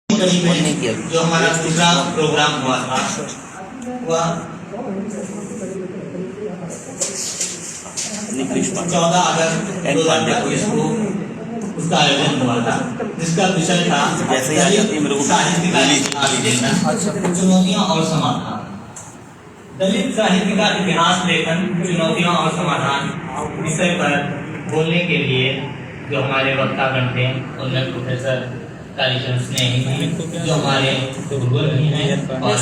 कड़ी में जो हमारा दूसरा प्रोग्राम हुआ था वह 14 अगस्त 2025 को उसका आयोजन हुआ था, जिसका विषय था साहित्य का आविष्कार, चुनौतियां और समाधान। दलित साहित्य का इतिहास लेखन, चुनौतियां और समाधान विषय पर बोलने के लिए जो हमारे वक्तागण थे उनमें प्रोफेसर कालीचंद स्नेही जो हमारे गुरुवर भी हैं और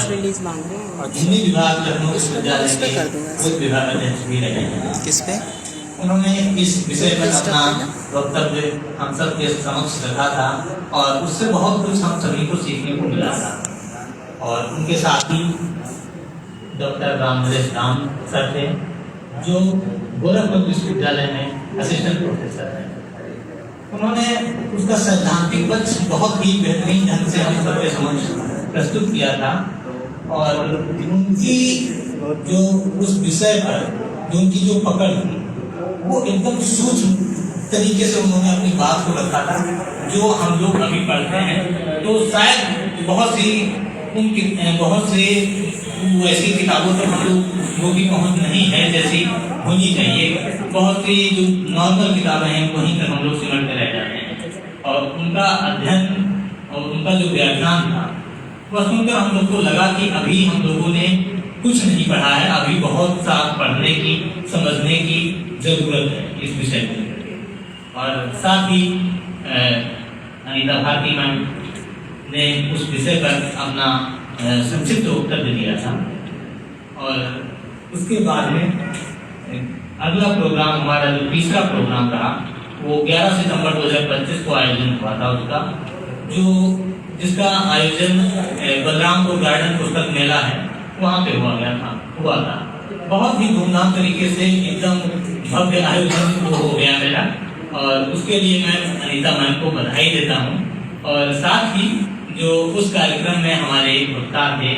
हिंदी विभाग लखनऊ विश्वविद्यालय के उप विभाग अध्यक्ष भी रहे हैं। किस पे उन्होंने इस विषय पर अपना वक्तव्य हम सब के समक्ष रखा था और उससे बहुत कुछ हम सभी को सीखने को मिला था। और उनके साथ ही डॉक्टर रामनरेश राम सर थे जो गोरखपुर विश्वविद्यालय में असिस्टेंट प्रोफेसर हैं। उन्होंने उसका सैद्धांतिक पक्ष बहुत ही बेहतरीन ढंग से हम सबके समक्ष प्रस्तुत किया था और उनकी जो उस विषय पर जो उनकी जो पकड़ थी वो एकदम सूक्ष्म तरीके से उन्होंने अपनी बात को रखा था, जो हम लोग अभी पढ़ते हैं तो शायद बहुत से ऐसी किताबों तक हम लोग वो भी पहुँच नहीं है जैसी होनी चाहिए। बहुत सी जो नॉर्मल किताबें हैं वहीं तक हम लोग सिमट के रह जाते हैं और उनका अध्ययन और उनका जो व्याख्यान था वह सुनकर हम लोग को लगा कि अभी हम लोगों ने कुछ नहीं पढ़ा है, अभी बहुत सा पढ़ने की समझने की जरूरत है इस विषय को। और साथ ही अनीता भारती मैम ने उस विषय पर अपना संक्षिप्त उत्तर दिया था। और उसके बाद में अगला प्रोग्राम हमारा जो तीसरा प्रोग्राम रहा वो 11 सितंबर 2025 को आयोजन हुआ था उसका, जिसका आयोजन बलरामपुर गार्डन पुस्तक मेला है वहाँ पे हुआ था। बहुत ही धूमधाम तरीके से एकदम भव्य आयोजन हो गया मेरा और उसके लिए मैं अनीता मैम को बधाई देता हूँ। और साथ ही जो उस कार्यक्रम में हमारे वक्ता थे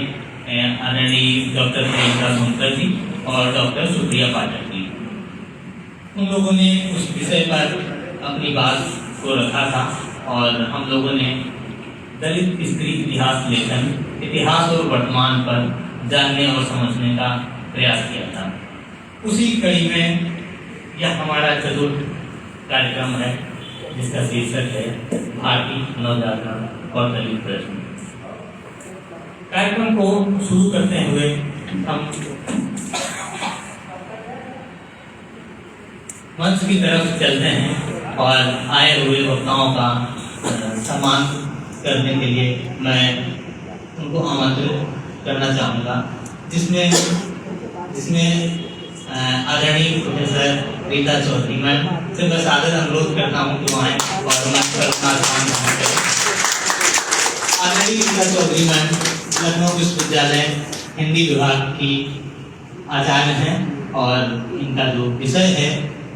आदरणीय डॉक्टर प्रियंका सोनकर जी और डॉक्टर सुप्रिया पाठक जी, उन लोगों ने उस विषय पर अपनी बात को रखा था और हम लोगों ने दलित स्त्री इतिहास लेखन, इतिहास और वर्तमान पर जानने और समझने का प्रयास किया था। उसी कड़ी में यह हमारा चतुर्थ कार्यक्रम है जिसका शीर्षक है भारतीय नवजागरण और दलित प्रश्न। कार्यक्रम को शुरू करते हुए हम मंच की तरफ चलते हैं और आए हुए वक्ताओं का सम्मान करने के लिए मैं उनको आमंत्रित करना चाहूँगा, जिसमें आदरणीय प्रोफेसर रीता चौधरी मैम से मैं सादर अनुरोध करता हूँ कि वहाँ और मंच पर अपना सम्मान ग्रहण करें। आदरणीय रीता चौधरी मैम लखनऊ विश्वविद्यालय हिंदी विभाग की आचार्य हैं और इनका जो विषय है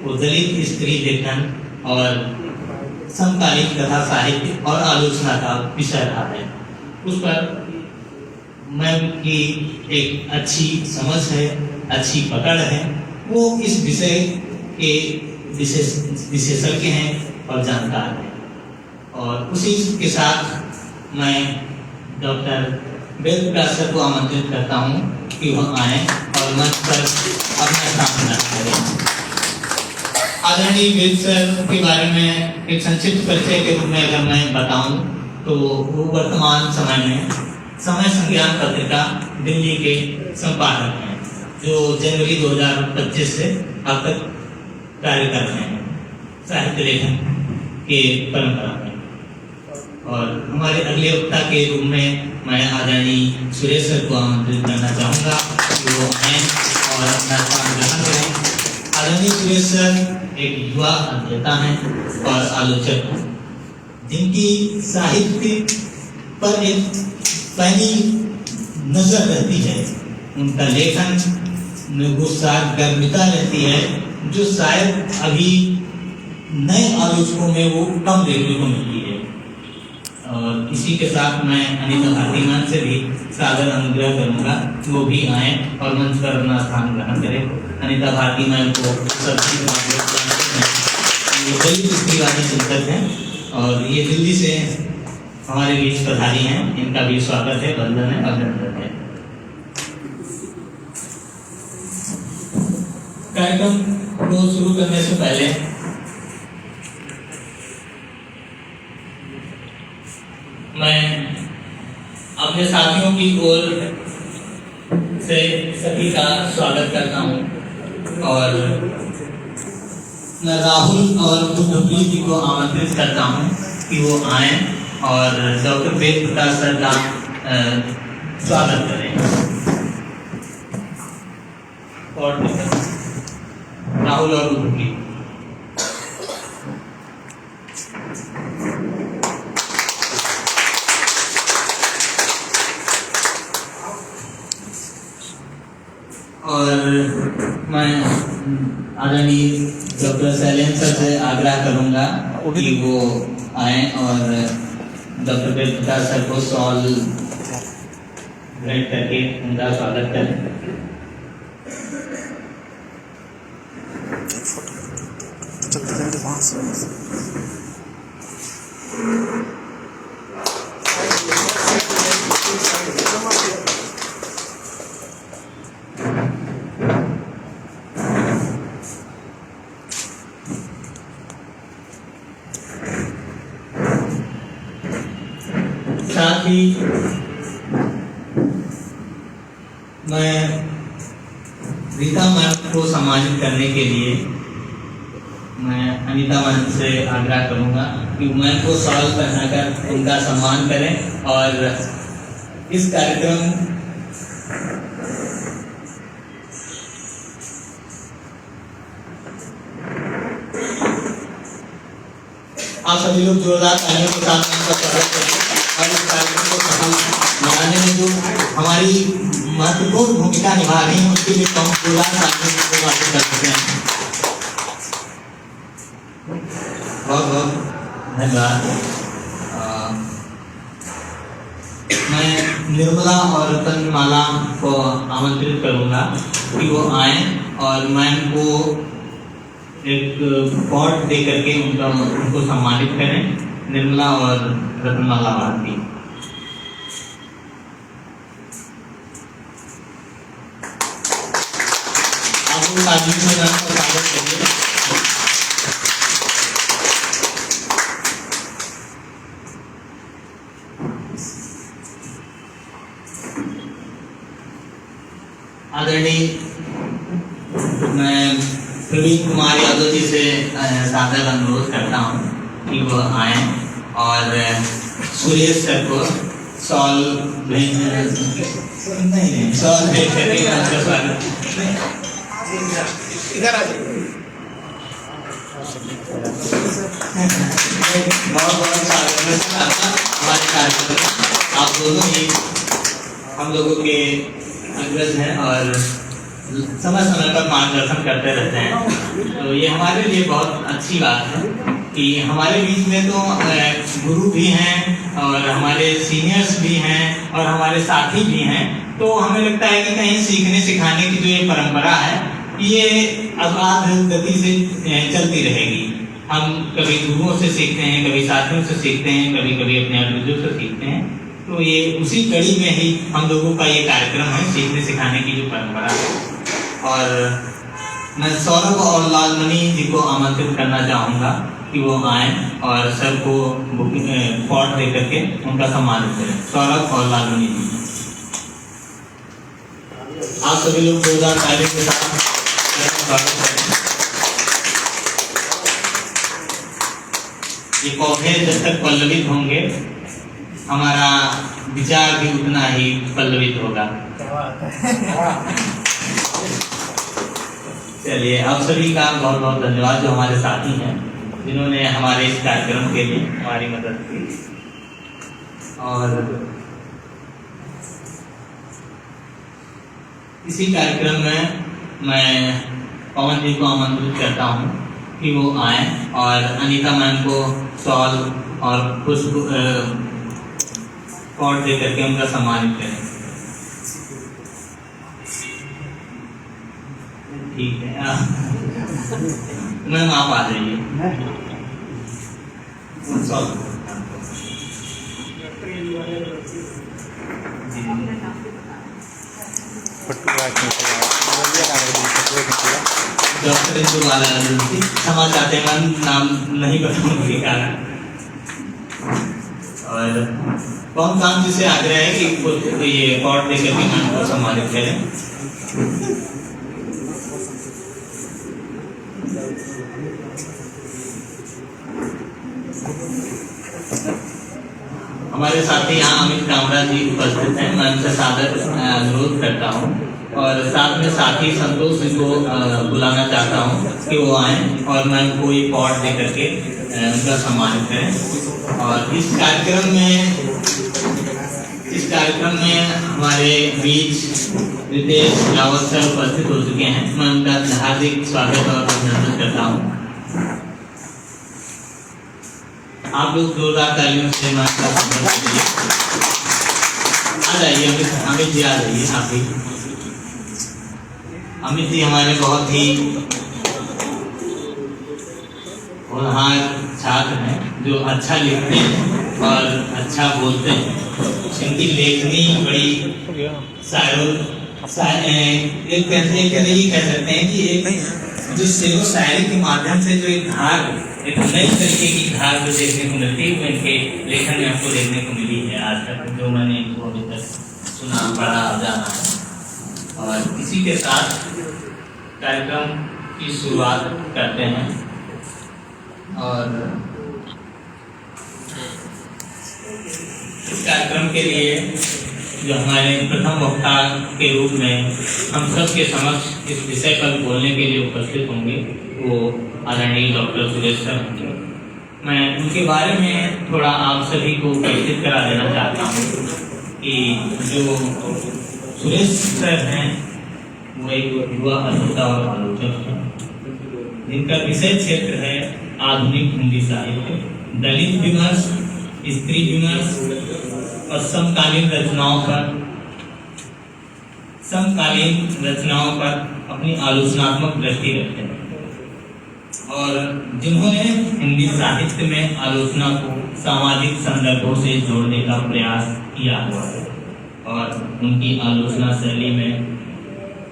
वो दलित स्त्री लेखन और समकालीन कथा साहित्य और आलोचना का विषय रहा है। उस पर मैम की एक अच्छी समझ है, अच्छी पकड़ है, वो इस विषय के विशेषज्ञ हैं और जानकार हैं। और उसी के साथ मैं डॉक्टर वेद प्रकाश सर को आमंत्रित करता हूँ कि वह आए और मंच पर अपना स्थान करें। आदरणीय वेद सर के बारे में एक संक्षिप्त परिचय के रूप में अगर मैं बताऊं तो वो वर्तमान समय में समय संज्ञान पत्रिका दिल्ली के संपादक हैं जो जनवरी 2025 से अब तक कार्य कर रहे हैं साहित्य लेखन के परंपरा में। और हमारे अगले वक्ता के रूप में मैं आदरणीय सुरेश सर को आमंत्रित करना चाहूँगा कि वो आएँ और अपना स्थान ग्रहण करें। आदरणीय सुरेश सर एक युवा अध्येता हैं और आलोचक हैं जिनकी साहित्य पर एक पैनी नजर रहती है। उनका लेखन में गुस्सा गर्मिता रहती है जो शायद अभी नए आलोचकों में वो कम देखने को मिलती है। और इसी के साथ मैं अनीता भारती मैम से भी सादर अनुग्रह करूंगा कि वो भी आए और मंच पर अपना स्थान ग्रहण करें। अनीता भारती मैम को दलित स्त्रीवादी चिंतक हैं और ये दिल्ली से हमारे बीच पधारी हैं, इनका भी स्वागत है, वंदन है, अभिनंदन है। कार्यक्रम को शुरू करने से पहले मैं अपने साथियों की ओर से सभी का स्वागत करता हूं और मैं राहुल और बुद्धप्रीत जी को आमंत्रित करता हूं कि वो आए और डॉक्टर वेद प्रकाश सर का स्वागत करें। और राहुल और बुद्धप्रीत। और मैं आदरणीय डॉक्टर शैलेंद्र सर से आग्रह करूंगा कि वो आए और डॉक्टर वेद प्रकाश सर को शॉल भेंट करके उनका स्वागत करें। साथ ही मैं रीता मैम को सम्मानित करने के लिए मैं अनीता मैम से आग्रह करूंगा कि मैम को शॉल पहनाकर उनका सम्मान करें और इस कार्यक्रम आप सभी लोग जोरदार तालियों के साथ उनका स्वागत करें और इस कार्यक्रम को सफल बनाने में जो हमारी महत्वपूर्ण भूमिका निभा रही है उसके लिए हम जोरदार तालियों को वापस कर सकते हैं। बहुत बहुत धन्यवाद। मैं निर्मला और रतनमाला को आमंत्रित करूंगा कि वो आए और मैम को एक पॉट दे करके उनको सम्मानित करें। निर्मला और रतनमाला भारती। आप उन आदमी में नाम का स्वागत करिए। आदरणीय मैं प्रवीण कुमार यादव जी से सादर अनुरोध करता हूँ कि वो आए और सुरेश सर को शॉल भेज शॉल भेज करके उनका स्वागत। इधर आ जाइए। बहुत बहुत स्वागत हमारे कार्यक्रम। आप दोनों ही हम लोगों के अग्रज हैं और समय समय पर मार्गदर्शन करते रहते हैं, तो ये हमारे लिए बहुत अच्छी बात है कि हमारे बीच में तो गुरु भी हैं और हमारे सीनियर्स भी हैं और हमारे साथी भी हैं। तो हमें लगता है कि कहीं सीखने सिखाने की जो ये परंपरा है ये अबाध गति से चलती रहेगी। हम कभी गुरुओं से सीखते हैं, कभी साथियों से सीखते हैं, कभी कभी अपने अग्रजों से सीखते हैं। तो ये उसी कड़ी में ही हम लोगों का ये कार्यक्रम है, सीखने सिखाने की जो परंपरा है। और मैं सौरभ और लालमणि जी को आमंत्रित करना चाहूँगा कि वो आए और सर को पॉट दे करके उनका सम्मानित करें। सौरभ और लालमणि जी, आप सभी लोग जोरदार तालियों के साथ स्वागत करें। ये पौधे जब तक पल्लवित होंगे हमारा विचार भी उतना ही पल्लवित होगा। चलिए, आप सभी का बहुत बहुत धन्यवाद जो हमारे साथी हैं, जिन्होंने हमारे इस कार्यक्रम के लिए हमारी मदद की। और इसी कार्यक्रम में मैं पवन जी को आमंत्रित करता हूँ कि वो आए और अनीता मैम को शॉल और पुष्प पॉट दे करके उनका सम्मानित करें। ठीक है मैम, आप आ जाइए। डॉक्टर इंदुबाला क्षमा चाहते हैं, नाम नहीं बताऊंगी कारण। और कौन काम जिसे आग्रह है कि ये अवार्ड देकर के मैम को सम्मानित करें। हमारे साथी यहाँ अमित कामरा जी उपस्थित हैं, मैं उनसे सादर अनुरोध करता हूँ और साथ में साथी संतोष जी को बुलाना चाहता हूँ कि वो आए और मैं उनको ये अवार्ड दे करके उनका सम्मानित करें। और इस कार्यक्रम में हमारे बीच रितेश रावत सर उपस्थित हो चुके हैं, मैं उनका हार्दिक स्वागत और अभिनंदन करता हूँ। आप लोग जोरदार तालियों से आ जाइए। अमित जी आ जाइए। आप भी अमित जी हमारे बहुत ही होनहार छात्र हैं जो अच्छा लिखते हैं और अच्छा बोलते हैं। इनकी लेखनी बड़ी एक ये कह सकते हैं कि एक जो शेरो शायरी के माध्यम से जो एक धार, एक नई तरीके की धार जो देखने को मिलती है वो इनके लेखन में आपको देखने को मिली है आज तक, जो मैंने इनको अभी तक सुना पढ़ा जाना है। और इसी के साथ कार्यक्रम की शुरुआत करते हैं। और इस कार्यक्रम के लिए जो हमारे प्रथम वक्ता के रूप में हम सब के समक्ष इस विषय पर बोलने के लिए उपस्थित होंगे वो आदरणीय डॉक्टर सुरेश सर होंगे। मैं उनके बारे में थोड़ा आप सभी को परिचित करा देना चाहता हूँ कि जो सुरेश सर हैं वो एक युवा अभिनेता और आलोचक हैं जिनका विषय क्षेत्र है आधुनिक हिंदी साहित्य, दलित विमर्श, स्त्री विमर्श और समकालीन रचनाओं पर अपनी आलोचनात्मक दृष्टि रखते हैं और जिन्होंने हिंदी साहित्य में आलोचना को सामाजिक संदर्भों से जोड़ने का प्रयास किया हुआ है और उनकी आलोचना शैली में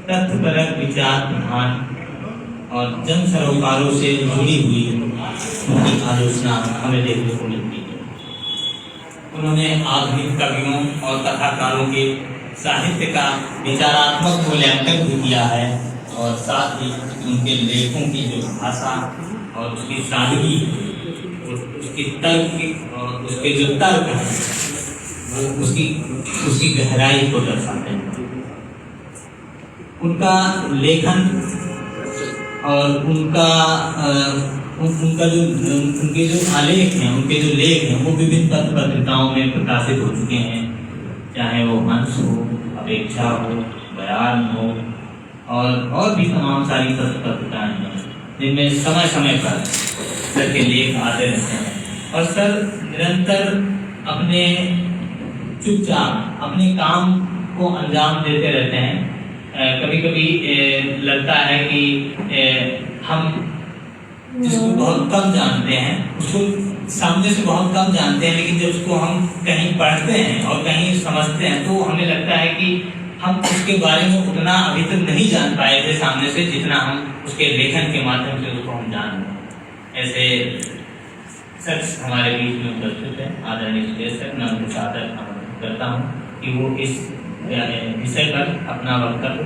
तथ्यपरक विचार प्रधान और जन सरोकारों से जुड़ी हुई उनकी आलोचना हमें देखने को मिलती है। उन्होंने आधुनिक कवियों और कथाकारों के साहित्य का विचारात्मक मूल्यांकन भी किया है और साथ ही उनके लेखों की जो भाषा और उसकी सादगी, उसकी तर्क और उसके जो तर्क हैं वो उसकी गहराई को दर्शाते हैं। उनका लेखन और उनके जो आलेख हैं, उनके जो लेख हैं वो विभिन्न पत्र पत्रिकाओं में प्रकाशित हो चुके हैं, चाहे वो हंस हो, अपेक्षा हो, बयान हो और भी तमाम सारी पत्र पत्रिकाएं हैं जिनमें समय समय पर सर के लेख आते रहते हैं। और सर निरंतर अपने चुपचाप अपने काम को अंजाम देते रहते हैं। कभी कभी लगता है कि हम जिसको बहुत कम जानते हैं उसको सामने से बहुत कम जानते हैं, लेकिन जब उसको हम कहीं पढ़ते हैं और कहीं समझते हैं तो हमें लगता है कि हम उसके बारे में उतना अभी तक नहीं जान पाए थे सामने से जितना हम उसके लेखन के माध्यम से उसको हम जान रहे हैं। ऐसे शख्स हमारे बीच में उपस्थित है आदरणीय सुरेश सर। मैं उनके साथ आमंत्रित करता हूँ कि वो इस विषय पर अपना वक्तव्य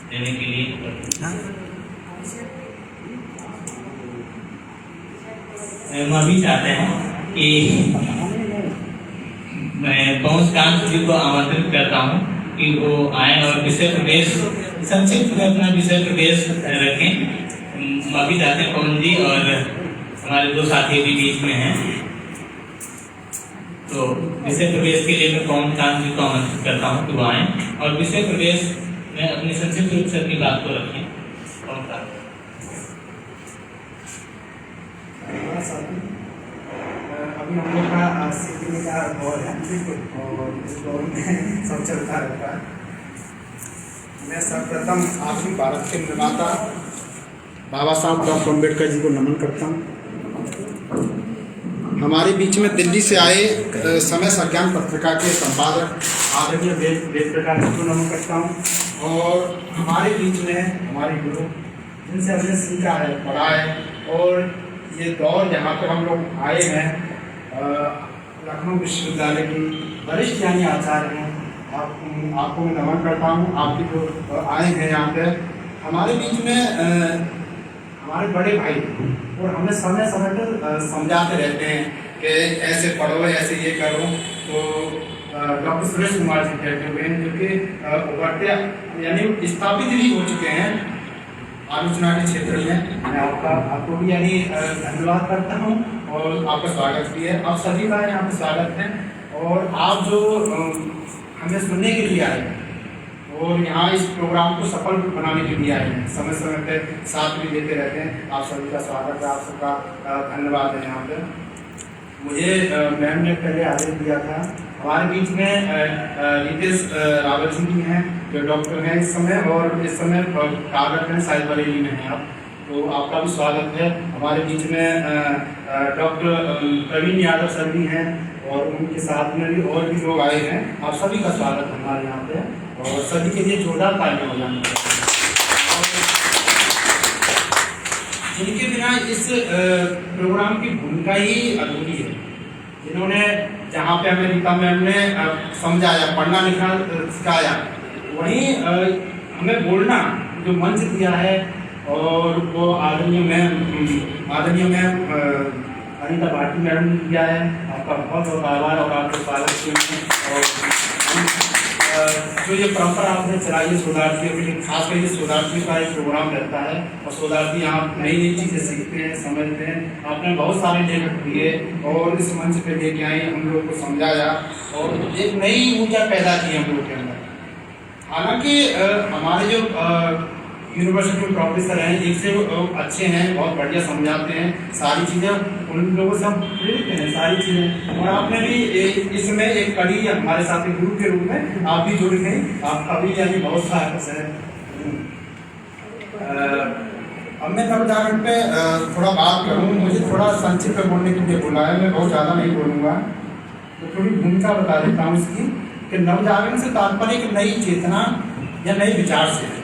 देने के लिए हम भी चाहते हैं कि मैं पहुंच कांत जी को आमंत्रित करता हूं कि वो आए और विषय प्रवेश संक्षिप्त में अपना विषय प्रवेश रखें। माफी चाहते हैं पवन जी और हमारे दो साथी भी बीच में हैं, तो विषय प्रवेश के लिए मैं पवन कांत जी को आमंत्रित करता हूं कि वो आए और विषय प्रवेश में अपनी संक्षिप्त रूप से अपनी बात को रखें। अभी हम लोग का सीखने का दौर है और इस दौर में सब चलता रहता है। मैं सर्वप्रथम आधुनिक भारत के निर्माता बाबा साहब डॉक्टर अम्बेडकर जी को नमन करता हूँ। हमारे बीच में दिल्ली से आए समय संज्ञान पत्रिका के संपादक आदरणीय वेद प्रकाश को नमन करता हूँ। और हमारे बीच में हमारे गुरु जिनसे हमने सीखा है, पढ़ा है, और ये दौर यहाँ पर हम लोग आए हैं, लखनऊ विश्वविद्यालय की वरिष्ठ यानी आचार्य हैं, आपको मैं नमन करता हूँ। आप भी जो आए हैं यहाँ पे हमारे बीच में हमारे बड़े भाई, और हमें समय समय पर समझाते रहते हैं कि ऐसे पढ़ो, ऐसे ये करो। तो डॉक्टर सुरेश कुमार जी बैठे हुए हैं, जो कि उभरते यानी स्थापित भी हो चुके हैं आलोचना के क्षेत्र में। मैं आपको भी यानी धन्यवाद करता हूँ और आपका स्वागत भी है। आप सभी का यहाँ पे स्वागत है, और आप जो हमें सुनने के लिए आए और यहाँ इस प्रोग्राम को सफल बनाने के लिए आए हैं, समय समय पे साथ भी देते रहते हैं, आप सभी का स्वागत है, आप सबका धन्यवाद है। यहाँ पे मुझे मैम ने पहले आदेश दिया था। हमारे बीच में रितेश रावत जी भी हैं, जो डॉक्टर हैं इस समय, और इस समय कार्यरत हैं, शायद बरेली में हैं आप, तो आपका भी स्वागत है। हमारे बीच में डॉक्टर प्रवीण यादव सर भी हैं, और उनके साथ में भी और भी लोग आए हैं। आप सभी का स्वागत है हमारे यहाँ पे, और सभी के लिए जोरदार तालियां हो जानी चाहिए। जिनके बिना इस प्रोग्राम की भूमिका ही अधूरी है, जिन्होंने जहाँ पे हमें रीता मैम ने समझाया, पढ़ना लिखना सिखाया, वहीं हमें बोलना जो मंच दिया है, और वो आदरणीय मैम अनिता भाटी मैडम ने दिया है। आपका बहुत बहुत आभार और आपके स्वागत के। और जो ये परंपरा आपने चलाई है शोधार्थियों के लिए, खासकर ये शोधार्थियों का एक प्रोग्राम रहता है, और शोधार्थी यहाँ नई नई चीज़ें सीखते हैं, समझते हैं। आपने बहुत सारे लेखक दिए और इस मंच पे लेके आए, हम लोग को समझाया और एक नई ऊर्जा पैदा की हम लोग के अंदर। हालांकि हमारे जो यूनिवर्सिटी में प्रोफेसर हैं, एक से अच्छे हैं, बहुत बढ़िया समझाते हैं, सारी चीज़ें उन लोगों से हम प्रेरित हैं, सारी चीज़ें। और आपने भी इसमें एक कड़ी हमारे साथ गुरु के रूप में आप भी जुड़ गए, आपका भी यानी बहुत सहायक है। अब मैं नवजागरण पे थोड़ा बात करूँ, मुझे थोड़ा संक्षिप्त में बोलने के लिए बोला है, मैं बहुत ज़्यादा नहीं बोलूँगा, तो थोड़ी भूमिका बता देता हूँ इसकी, कि नवजागरण से तात्पर्य एक नई चेतना या नए विचार से है,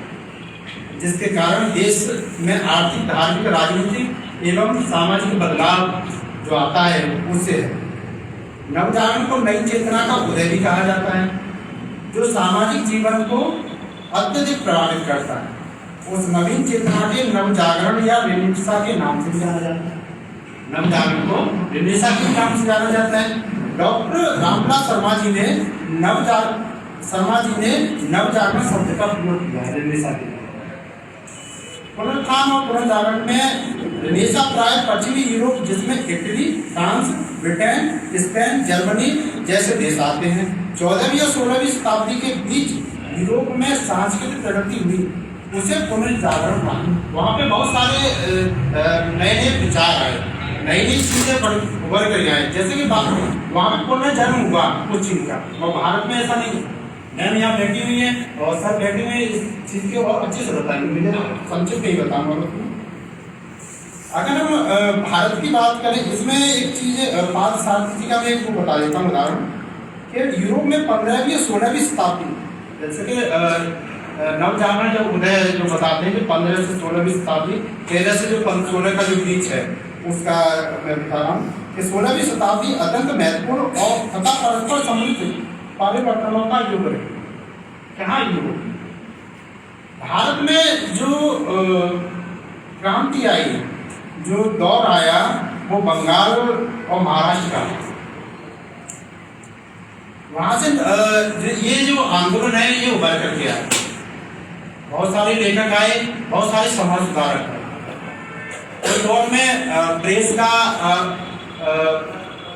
जिसके कारण देश में आर्थिक, धार्मिक, राजनीतिक एवं सामाजिक बदलाव जो आता है उससे है। नवजागरण को नई चेतना का उदय भी कहा जाता है, जो सामाजिक जीवन को अत्यधिक प्रभावित करता है। उस नवीन चेतना के नवजागरण या रेनेसां के नाम से भी जाना जाता है। नवजागरण को रेनेसां के नाम से जाना जाता है। डॉक्टर रामविलास शर्मा जी ने नवजागरण शब्द का प्रयोग किया है रेनेसां के। पुनरुत्थान और पुनर्जागरण में रेनेसां प्राय पश्चिमी यूरोप, जिसमें Italy, France, Britain, Spain, Germany जैसे देश आते हैं। 14वीं और 16वीं शताब्दी के बीच यूरोप में सांस्कृतिक प्रगति हुई, उसे पुनर्जागरण कहा। वहाँ पे बहुत सारे नए नए विचार आए, नई नई चीजें उभर कर आए, जैसे कि वहाँ पे पुनर्जन्म हुआ कुछ चीज का, और भारत में ऐसा नहीं। मैम यहाँ बैठी हुई है और सब बैठे हुए इस चीज़ के और अच्छे से बताएंगे, मुझे संक्षिप्त नहीं बताऊंगा। अगर हम भारत की बात करें, इसमें एक चीज़ पार्थ सारथी जी का मैं एक बता देता हूँ उदाहरण, कि यूरोप में 15वीं और 16वीं शताब्दी, जैसे कि नवजागरण जब उदय जो बताते हैं कि 15 से 16वीं शताब्दी, 13 से जो 16 का जो बीच है उसका मैं बता रहा हूँ कि 16वीं शताब्दी अत्यंत महत्वपूर्ण और तथा परस्पर समृद्ध परिवर्तनों का युग है। कहाँ युग? भारत में जो क्रांति आई, जो दौर आया, वो बंगाल और महाराष्ट्र का। वहाँ से ये जो आंदोलन है ये उभर कर गया। बहुत सारे लेखक आए, बहुत सारे समाज सुधारक आए। उस दौर में प्रेस का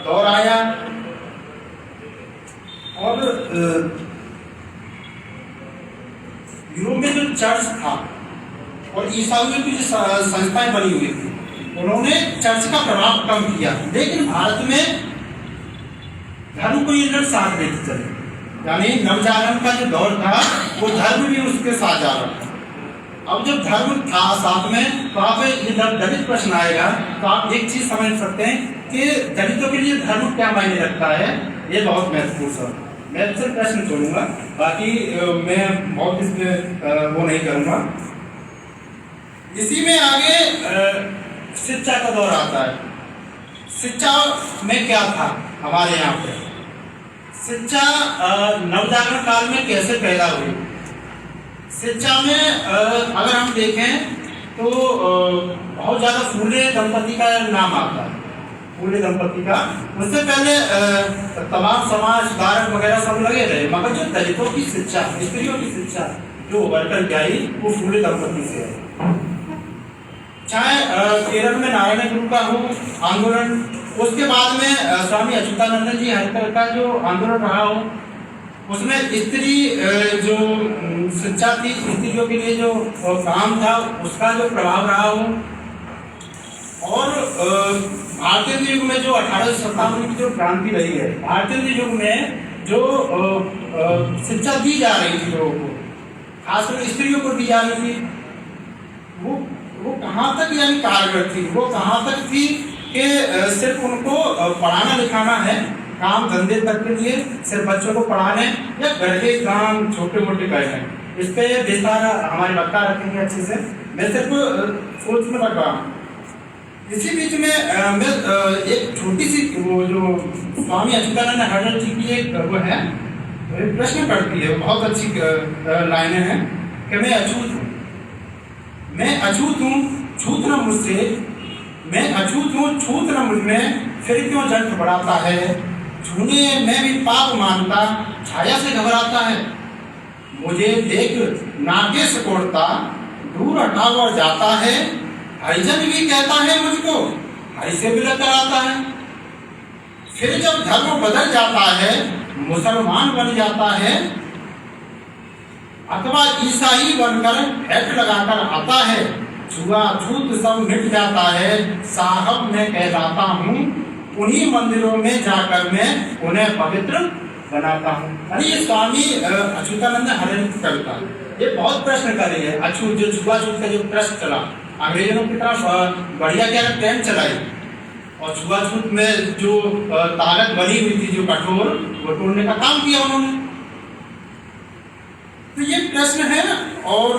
दौर आया, और यूरोप में जो चर्च था और ईसाइयों की जो संस्थाएं बनी हुई थी, उन्होंने चर्च का प्रभाव कम किया। लेकिन भारत में धर्म को ये साथ लेते चले, यानी नवजागरण का जो दौर था वो धर्म भी उसके साथ जा रहा था। अब जब धर्म था साथ में, तो आप ये जब दलित प्रश्न आएगा तो आप एक चीज समझ सकते हैं कि दलितों के लिए धर्म क्या मायने रखता है, ये बहुत महत्वपूर्ण सवाल। मैं आपसे प्रश्न छोड़ूंगा, बाकी मैं बहुत इसमें वो नहीं करूंगा। इसी में आगे शिक्षा का दौर आता है। शिक्षा में क्या था हमारे यहाँ पे? शिक्षा नवजागरण काल में कैसे पैदा हुई? शिक्षा में अगर हम देखें तो बहुत ज़्यादा फूले दंपति का नाम आता है। फूले दंपति का, उससे पहले तमाम समाज सुधारक वगैरह सब लगे रहे, मगर जो दलितों की शिक्षा, स्त्रियों की शिक्षा जो उभर के आई वो फूले दंपति से है। चाहे केरल में नारायण गुरु का हो आंदोलन, उसके बाद में स्वामी अच्युतानंद जी हरिकर का जो आंदोलन रहा हो, उसमें स्त्री जो शिक्षा थी, स्त्रियों के लिए जो काम था, उसका जो प्रभाव रहा हो। और भारतीय युग में जो 1857 की जो क्रांति रही है, भारतीय युग में जो शिक्षा दी जा रही थी लोगों को, खासकर स्त्रियों को दी जा रही थी, वो कहाँ तक यानी कारगर थी? वो कहाँ तक थी कि सिर्फ उनको पढ़ाना लिखाना है, काम धंधे तक के लिए सिर्फ बच्चों को पढ़ाने या घर के काम छोटे मोटे करने? इस पे विस्तार हमारे वक्ता रखेंगे अच्छे से, मैं सिर्फ सोच में रख रहा हूँ। इसी बीच में मैं एक छोटी सी वो जो स्वामी अच्युतानंद हरिकर जी की एक वो है, प्रश्न करती है, बहुत अच्छी लाइनें हैं कि मैं अछूत हूँ, मैं अछूत हूँ, छूत न मुझसे, मैं अछूत हूँ, छूत न मुझ में, फिर क्यों जंग बढ़ाता है, छूने में भी पाप मानता, छाया से घबराता है, मुझे देख नाके से कोड़ता, दूर हटा और जाता है, हरिजन भी कहता है मुझको, हरि से विलय कराता है, फिर जब धर्म बदल जाता है, मुसलमान बन जाता है, अथवा ईसाई बनकर हैट लगाकर आता है, छुआछूत सब मिट जाता है, साहब मैं कहलाता हूँ, उन्हीं मंदिरों में जाकर मैं उन्हें पवित्र बनाता हूँ। अरे ये स्वामी अच्युतानंद हरिकर की कविता, ये बहुत प्रश्न कर रही है। अछूत जो छुआछूत का जो प्रश्न चला, अंग्रेजों की तरफ बढ़िया क्या ट्रेंड चलाई, और छुआछूत में जो ताकत बनी हुई थी जो कठोर, वो तोड़ने का काम किया उन्होंने। तो ये प्रश्न है। और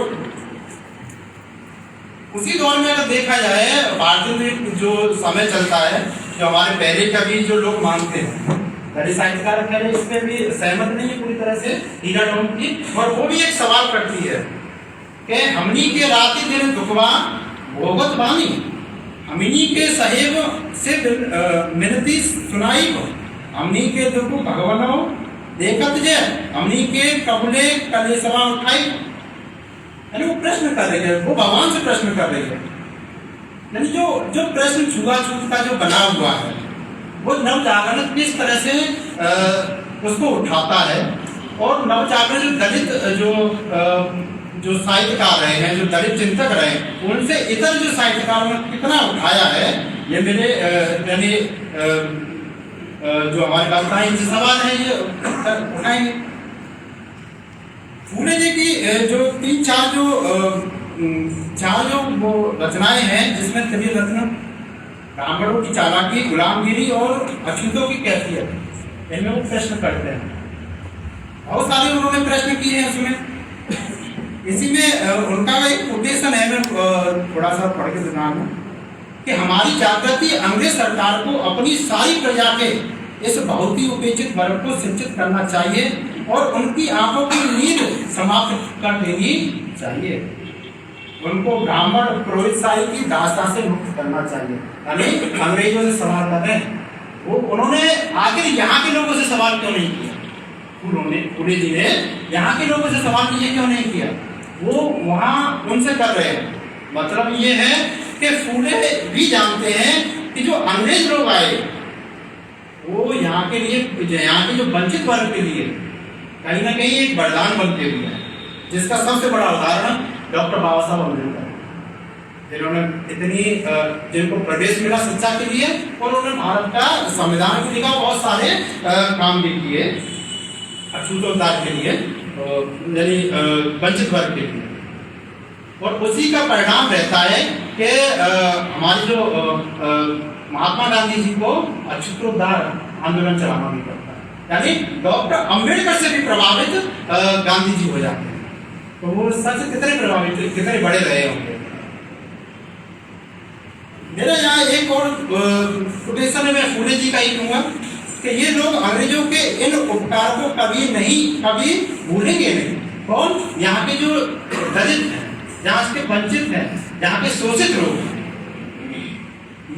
उसी दौर में अगर देखा जाए, भारतीय जो समय चलता है, जो हमारे पहले कवि जो लोग मानते हैं, पहले साहित्यकार खैर इस पे भी सहमत नहीं है पूरी तरह से, हीरा डोम की, और वो भी एक सवाल करती है कि हमनी के राति दिन दुखवा भोगत बानी, हमनी के साहेब से मिनती सुनाई, हमनी के दुख भगवानो देखत जे, हमनी के कबले कलेसवा उठाई। यानी वो प्रश्न कर रही है, वो भगवान से प्रश्न कर रही है। यानी जो प्रश्न छुआछूत का जो बना हुआ है, वो नवजागरण किस तरह से उसको उठाता है, और नवजागरण जो दलित जो साहित्यकार रहे हैं, जो दलित चिंतक रहे हैं, उनसे इतर जो साहित्यकारों ने कितना उठाया है, ये मेरे यानी जो हमारे वक्ता हैं इनसे सवाल है, ये उठाएंगे। फूले जी की जो तीन चार जो वो रचनाएं हैं, जिसमें त्रिविध रत्न, ब्राह्मणों की चालाकी, गुलामगिरी और अछूतों की कैफियत, इनमें वो प्रश्न करते हैं। बहुत सारे उन्होंने प्रश्न किए हैं उसमें। इसी में उनका एक कोटेशन है, मैं थोड़ा सा पढ़ के सुना दूं कि हमारी जागृति अंग्रेज सरकार को अपनी सारी प्रजा के इस बहुत ही उपेक्षित वर्ग को शिक्षित करना चाहिए और उनकी आंखों की नींद समाप्त कर देनी चाहिए, उनको ब्राह्मण पुरोहितशाही की दास्ता से मुक्त करना चाहिए। यानी अंग्रेजों से सवाल कर रहे हैं वो, उन्होंने आखिर यहाँ के लोगों से सवाल क्यों नहीं किया? फूले जी ने यहाँ के लोगों से सवाल क्यों नहीं किया? वो वहाँ उनसे कर रहे हैं। मतलब ये है कि फूले भी जानते हैं कि जो अंग्रेज लोग आए वो यहाँ के लिए, यहाँ के जो वंचित वर्ग के लिए कहीं ना कहीं एक वरदान बनते हुए है, जिसका सबसे बड़ा उदाहरण डॉक्टर बाबा साहब अम्बेडकर, जिन्होंने इतनी जिनको प्रवेश मिला शिक्षा के लिए, और उन्होंने भारत का संविधान को लिखा, बहुत सारे काम भी किए अछूतोद्धार के लिए, यानी वंचित वर्ग के लिए। और उसी का परिणाम रहता है कि हमारी जो महात्मा गांधी जी को अछूतोद्धार आंदोलन चलाना भी पड़ता है। यानी डॉक्टर अंबेडकर से भी प्रभावित गांधी जी हो जाते हैं। तो वो सच कितने प्रभावित, कितने बड़े रहे होंगे। मेरा यहाँ एक और कोटेशन है, मैं फूले जी का ही कहूँगा कि ये लोग अंग्रेजों के इन उपकारों को कभी भूलेंगे नहीं। कौन? यहाँ के जो दलित हैं, यहाँ के वंचित हैं, यहाँ के शोषित लोग हैं,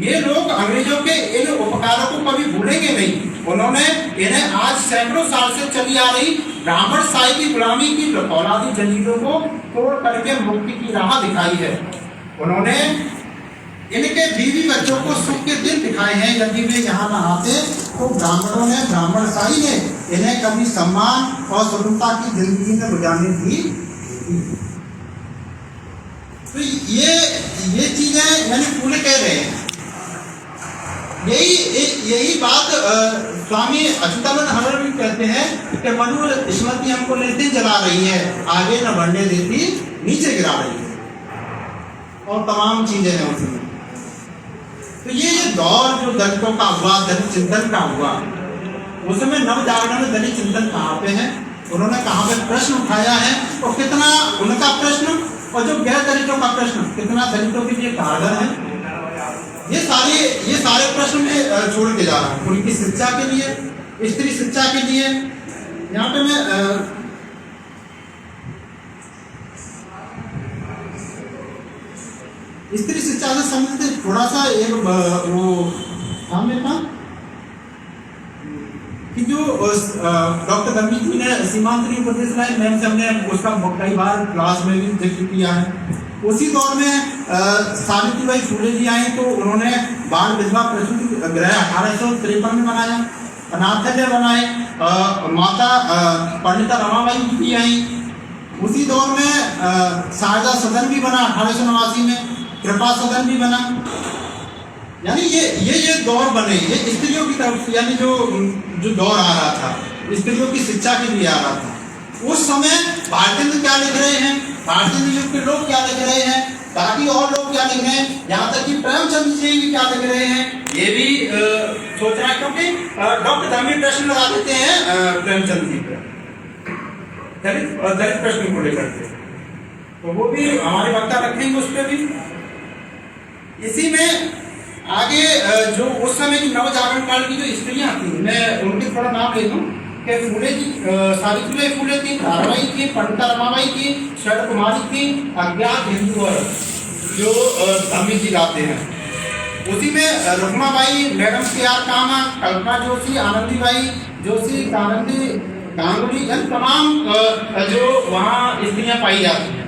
ये लोग अंग्रेजों के इन उपकारों को कभी भूलेंगे नहीं। उन्होंने इन्हें आज सैकड़ों साल से चली आ रही ब्राह्मणशाही की गुलामी की फौलादी जंजीरों को तोड़ करके मुक्ति की राह दिखाई है। उन्होंने इनके बीवी बच्चों को सुख के दिन दिखाए हैं। यदि वे यहाँ न आते तो ब्राह्मणों ने, ब्राह्मणशाही ने इन्हें कभी सम्मान और स्वतंत्रता की जिंदगी में गुजारने दी। तो ये चीजें यानी फूले कह रहे हैं। यही बात स्वामी अच्युतानंद हर भी कहते हैं कि मनु स्मृति हमको लेते जला रही है, आगे न बढ़ने देती, नीचे गिरा रही है, और तमाम चीजें हैं उसमें। तो ये दौर जो दलितों का हुआ, दलित चिंतन का हुआ, उसमें नव जागरण दलित चिंतन कहाँ पे है, उन्होंने कहाँ पे प्रश्न उठाया है, और कितना उनका प्रश्न और जो गैर दलितों का प्रश्न कितना दलितों के लिए कारगर है। ये सारे प्रश्न में छोड़ के जा रहा हूँ। उनकी शिक्षा के लिए, स्त्री शिक्षा के लिए, यहाँ पे मैं स्त्री शिक्षा से संबंधित थोड़ा सा एक वो सामने था कि जो डॉक्टर गंभीर जी ने सीमांतरी उपदेश लाए, मैम से हमने उसका कई बार क्लास में भी जिक्र किया है। उसी दौर में सावित्रीबाई फुले जी आई तो उन्होंने बाल विधवा प्रसूति गृह 1853 में बनाया, अनाथालय बनाए, माता पंडिता रमाबाई भी आई। उसी दौर में शारदा सदन भी बना 1889 में, कृपा सदन भी बना। यानी ये दौर बने, ये स्त्रियों की तरफ, यानी जो दौर आ रहा था स्त्रियों की शिक्षा के लिए आ रहा था। उस समय भारतीय में क्या लिख रहे हैं, भारतीय युग के लोग क्या लिख रहे हैं, बाकी और लोग क्या लिख रहे हैं, यहाँ तक कि प्रेमचंद जी भी क्या लिख रहे हैं, ये भी सोचना है। क्योंकि डॉक्टर धर्मी प्रश्न लगा देते हैं प्रेमचंद जी पर, दलित प्रश्न को लेकर के, तो वो भी हमारे वक्ता रखेंगे उस पर भी। इसी में आगे जो उस समय की नवजागरण काल की जो स्त्रियां थी, मैं उनके थोड़ा नाम ले दूं कि फूले जी, सावित्रीबाई फूले थी, ताराबाई थी, पंडिता रमाबाई थी, शरद कुमारी थी, अज्ञात हिंदू और जो अमित जी गाते हैं। उसी में रुक्माबाई, मैडम के.आर. कामा, कल्पना जोशी, आनंदीबाई जोशी, गांगुली, तमाम जो वहाँ स्त्रियां पाई जाती हैं।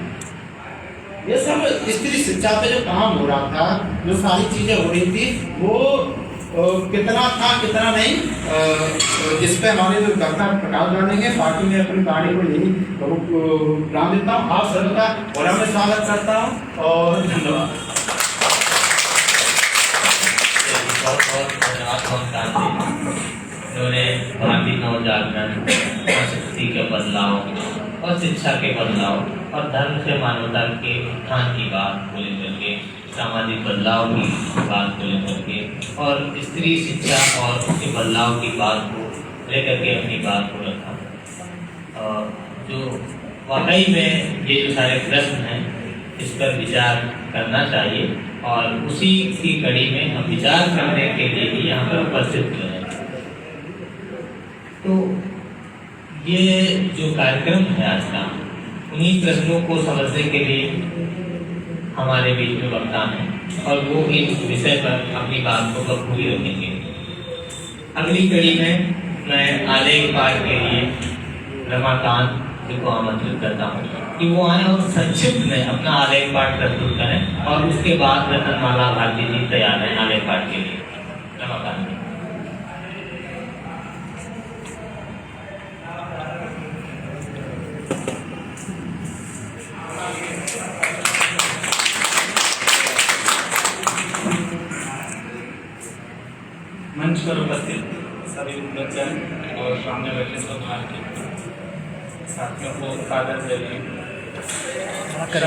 ये सब स्त्री शिक्षा पे जो काम हो रहा था, जो सारी चीजें हो रही थी, वो कितना था कितना नहीं, इस पे हमारे जो वक्ता प्रकाश डालेंगे। बाकी मैं अपनी गाड़ी को यही प्राण देता हूँ। आप सबका बड़ा मैं स्वागत करता हूँ और धन्यवाद। उन्होंने भारतीय नवजागरण, संस्कृति के बदलाव और शिक्षा के बदलाव और धर्म से मानवता के उत्थान की बात को लेकर के, सामाजिक बदलाव की बात को लेकर के और स्त्री शिक्षा और उसके बदलाव की बात को लेकर के अपनी बात को रखा। और जो वाकई में ये जो सारे प्रश्न हैं, इस पर विचार करना चाहिए और उसी की कड़ी में हम विचार करने के लिए भी यहाँ पर उपस्थित हुए हैं। तो ये जो कार्यक्रम है आज का, उन्हीं प्रश्नों को समझने के लिए हमारे बीच में वक्ता हैं और वो इस विषय पर अपनी बात को बखूबी रखेंगे। अगली कड़ी में मैं आलेख पाठ के लिए रमाकांत जी को आमंत्रित करता हूँ कि वो आए और संक्षिप्त में अपना आलेख पाठ प्रस्तुत करें और उसके बाद रतनमाला भारती जी तैयार हैं आलेख पाठ के लिए। रमाकांत जी। मंच पर उपस्थित सभी बच्चन और सामने बैठे सभार के साथियों को सादर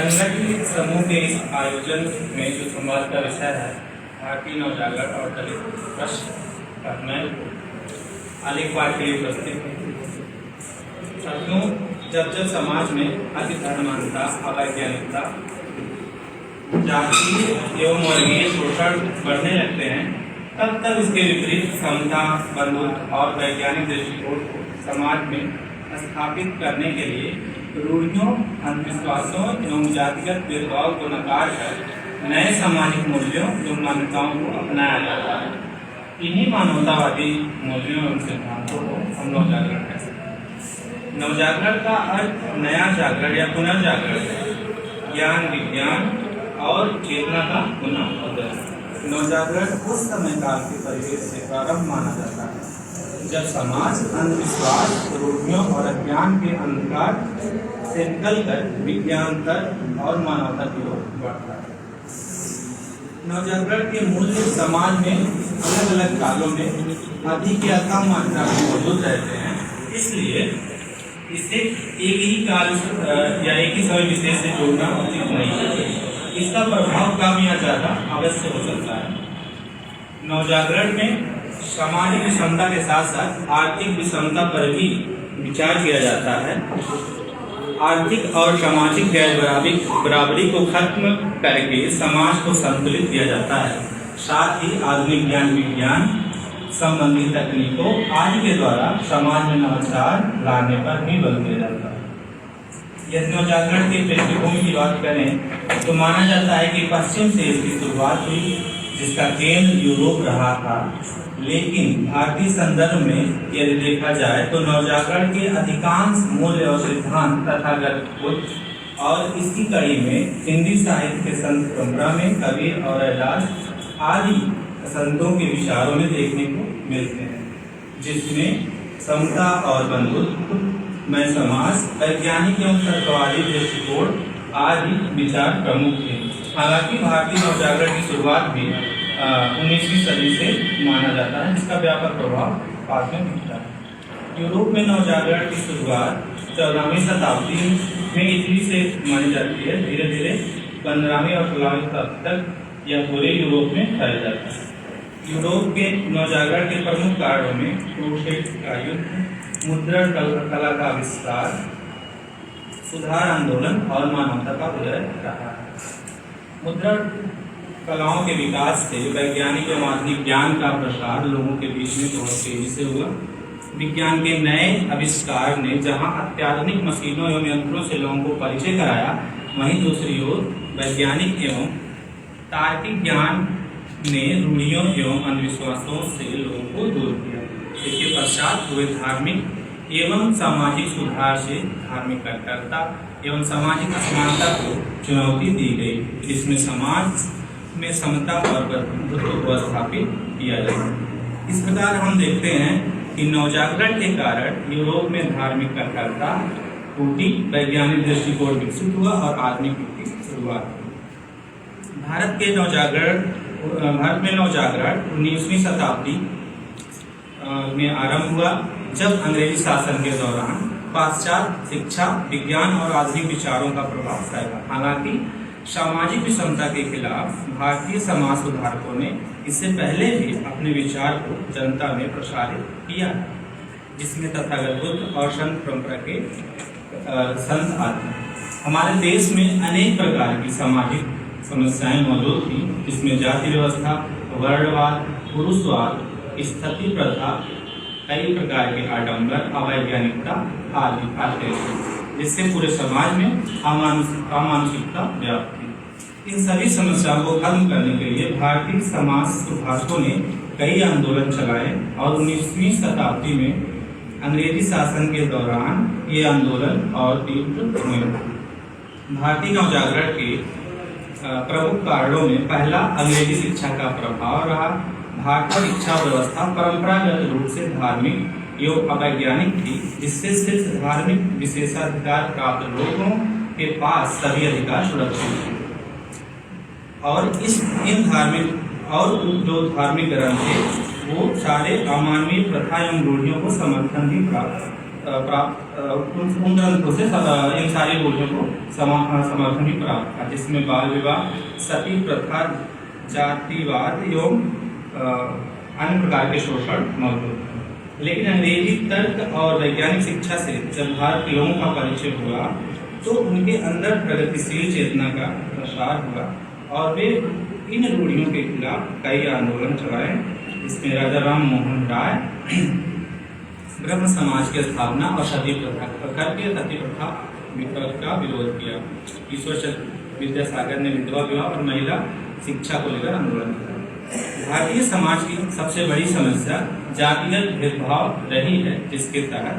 संगठित समूह के इस आयोजन में जो संवाद का विषय है भारतीय नवजागरण और दलित प्रश्न का मैं अनेक पाठ के लिए उपस्थित हूँ। साथियों, जब जब समाज में अति धर्मांधता, अवैज्ञानिकता, जाति एवं वर्गीय शोषण बढ़ने लगते हैं, तब तब इसके विपरीत समता, बंधुत्व और वैज्ञानिक दृष्टिकोण को समाज में स्थापित करने के लिए रूढ़ियों, अंधविश्वासों एवं जातिगत भेदभाव को नकार कर नए सामाजिक मूल्यों एवं मान्यताओं को अपनाया जाता है। इन्हीं मानवतावादी मूल्यों एवं सिद्धांतों को हम नवजागरण कहते हैं। नवजागरण का अर्थ नया जागरण या पुनर्जागरण है, ज्ञान, विज्ञान और चेतना का पुनः। नवजागरण उस समय काल के परिवेश से प्रारंभ माना जाता है जब समाज अंधविश्वास, रूढ़ियों और अज्ञान के अंधकार से निकलकर विज्ञान तर्क और मानवता की ओर बढ़ता है। नवजागरण के मूल्य समाज में अलग अलग कालों में अधिक या कम मात्रा में मौजूद रहते हैं, इसलिए इसे एक ही काल या एक ही समय विशेष से जोड़ना उचित नहीं है। इसका प्रभाव कम या ज्यादा अवश्य हो सकता है। नवजागरण में सामाजिक विषमता के साथ साथ आर्थिक विषमता पर भी विचार किया जाता है। आर्थिक और सामाजिक गैर बराबरी को खत्म करके समाज को संतुलित किया जाता है। साथ ही आधुनिक ज्ञान, विज्ञान संबंधी तकनीकों आदि के द्वारा समाज में नवाचार लाने पर भी बल दिया जाता है। यदि नवजागरण की पृष्ठभूमि की बात करें तो माना जाता है कि पश्चिम से इसकी शुरुआत हुई, जिसका केंद्र यूरोप रहा था। लेकिन भारतीय संदर्भ में यदि देखा जाए तो नवजागरण के अधिकांश मूल्य और सिद्धांत तथागत और इसकी कड़ी में हिंदी साहित्य के संत परंपरा में कबीर और रैदास आदि संतों के विचारों में देखने को मिलते हैं, जिसमें समता और बंधुत्व में समाज, वैज्ञानिक एवं तर्कवादी दृष्टिकोण आदि विचार प्रमुख थे। हालांकि भारतीय नवजागरण की शुरुआत भी 19वीं सदी से माना जाता है, जिसका व्यापक प्रभाव बाद में दिखता है। यूरोप में नवजागरण की शुरुआत 14वीं शताब्दी में इटली से मानी जाती है। धीरे धीरे 15वीं और 16वीं शताब्दी तक यह पूरे यूरोप में फैल जाता है। यूरोप के नवजागरण के प्रमुख कारणों में क्रूसेड का युद्ध, मुद्रण कला का आविष्कार, सुधार आंदोलन और मानवता का उदय रहा है। मुद्रण कलाओं के विकास से वैज्ञानिक एवं आधुनिक ज्ञान का प्रसार लोगों के बीच में बहुत तेजी से हुआ। विज्ञान के नए आविष्कार ने जहां अत्याधुनिक मशीनों एवं यंत्रों से लोगों को परिचय कराया, वहीं दूसरी ओर वैज्ञानिक एवं तार्किक ज्ञान ने रूढ़ियों एवं अंधविश्वासों से लोगों को दूर किया। इसके पश्चात हुए धार्मिक एवं सामाजिक सुधार से धार्मिक कट्टरता एवं सामाजिक असमानता को चुनौती दी गई, जिसमें समाज में समता और बंधुत्व को स्थापित किया जाए। इस प्रकार हम देखते हैं कि नवजागरण के कारण यूरोप में धार्मिक कट्टरता टूटी, वैज्ञानिक दृष्टिकोण विकसित हुआ और आधुनिक युग की शुरुआत हुई। भारत में नवजागरण 19वीं शताब्दी में आरंभ हुआ, जब अंग्रेजी शासन के दौरान पाश्चात्य शिक्षा, विज्ञान और आधुनिक विचारों का प्रभाव फैला। हालांकि सामाजिक विषमता के खिलाफ भारतीय समाज सुधारकों ने इससे पहले भी अपने विचार को जनता में प्रसारित किया, जिसमें तथागत बुद्ध और संत परंपरा के संत आते हैं। हमारे देश में अनेक प्रकार की सामाजिक समस्याएं मौजूद थी, जिसमें जाति व्यवस्था, वर्णवाद, पुरुषवाद, स्थिति प्रथा, कई प्रकार के आडंबर, अवैज्ञानिकता आदि आते थे, जिससे पूरे समाज में अमानुषिकता व्याप्त थी। इन सभी समस्याओं को खत्म करने के लिए भारतीय समाज सुधारकों ने कई आंदोलन चलाए और 19वीं शताब्दी में अंग्रेजी शासन के दौरान ये आंदोलन और तीव्र हुए। भारतीय नवजागरण के प्रमुख कारणों में पहला अंग्रेजी शिक्षा का प्रभाव रहा। भारतीय शिक्षा व्यवस्था परंपरागत रूप से धार्मिक एवं अवैज्ञानिक थी, जिससे सिर्फ धार्मिक विशेषाधिकार प्राप्त लोगों के पास सभी अधिकार सुरक्षित थे और जो धार्मिक ग्रंथ थे वो सारे अमानवीय प्रथा एवं रूढ़ियों को समर्थन भी उन ग्रंथों से इन सारी रूढ़ियों को समर्थन भी प्राप्त था, जिसमें बाल विवाह, सती प्रथा, जातिवाद एवं अन्य प्रकार के शोषण मौजूद है। लेकिन अंग्रेजी तर्क और वैज्ञानिक शिक्षा से जब भारत के लोगों का परिचय हुआ तो उनके अंदर प्रगतिशील चेतना का प्रसार हुआ और वे इन रूढ़ियों के खिलाफ कई आंदोलन चलाए। इसमें राजा राम मोहन राय ब्रह्म समाज की स्थापना और सती प्रथा का विरोध किया। ईश्वर विद्यासागर ने विधवा विवाह और महिला शिक्षा को लेकर आंदोलन किया। भारतीय समाज की सबसे बड़ी समस्या जातिगत भेदभाव रही है, जिसके तहत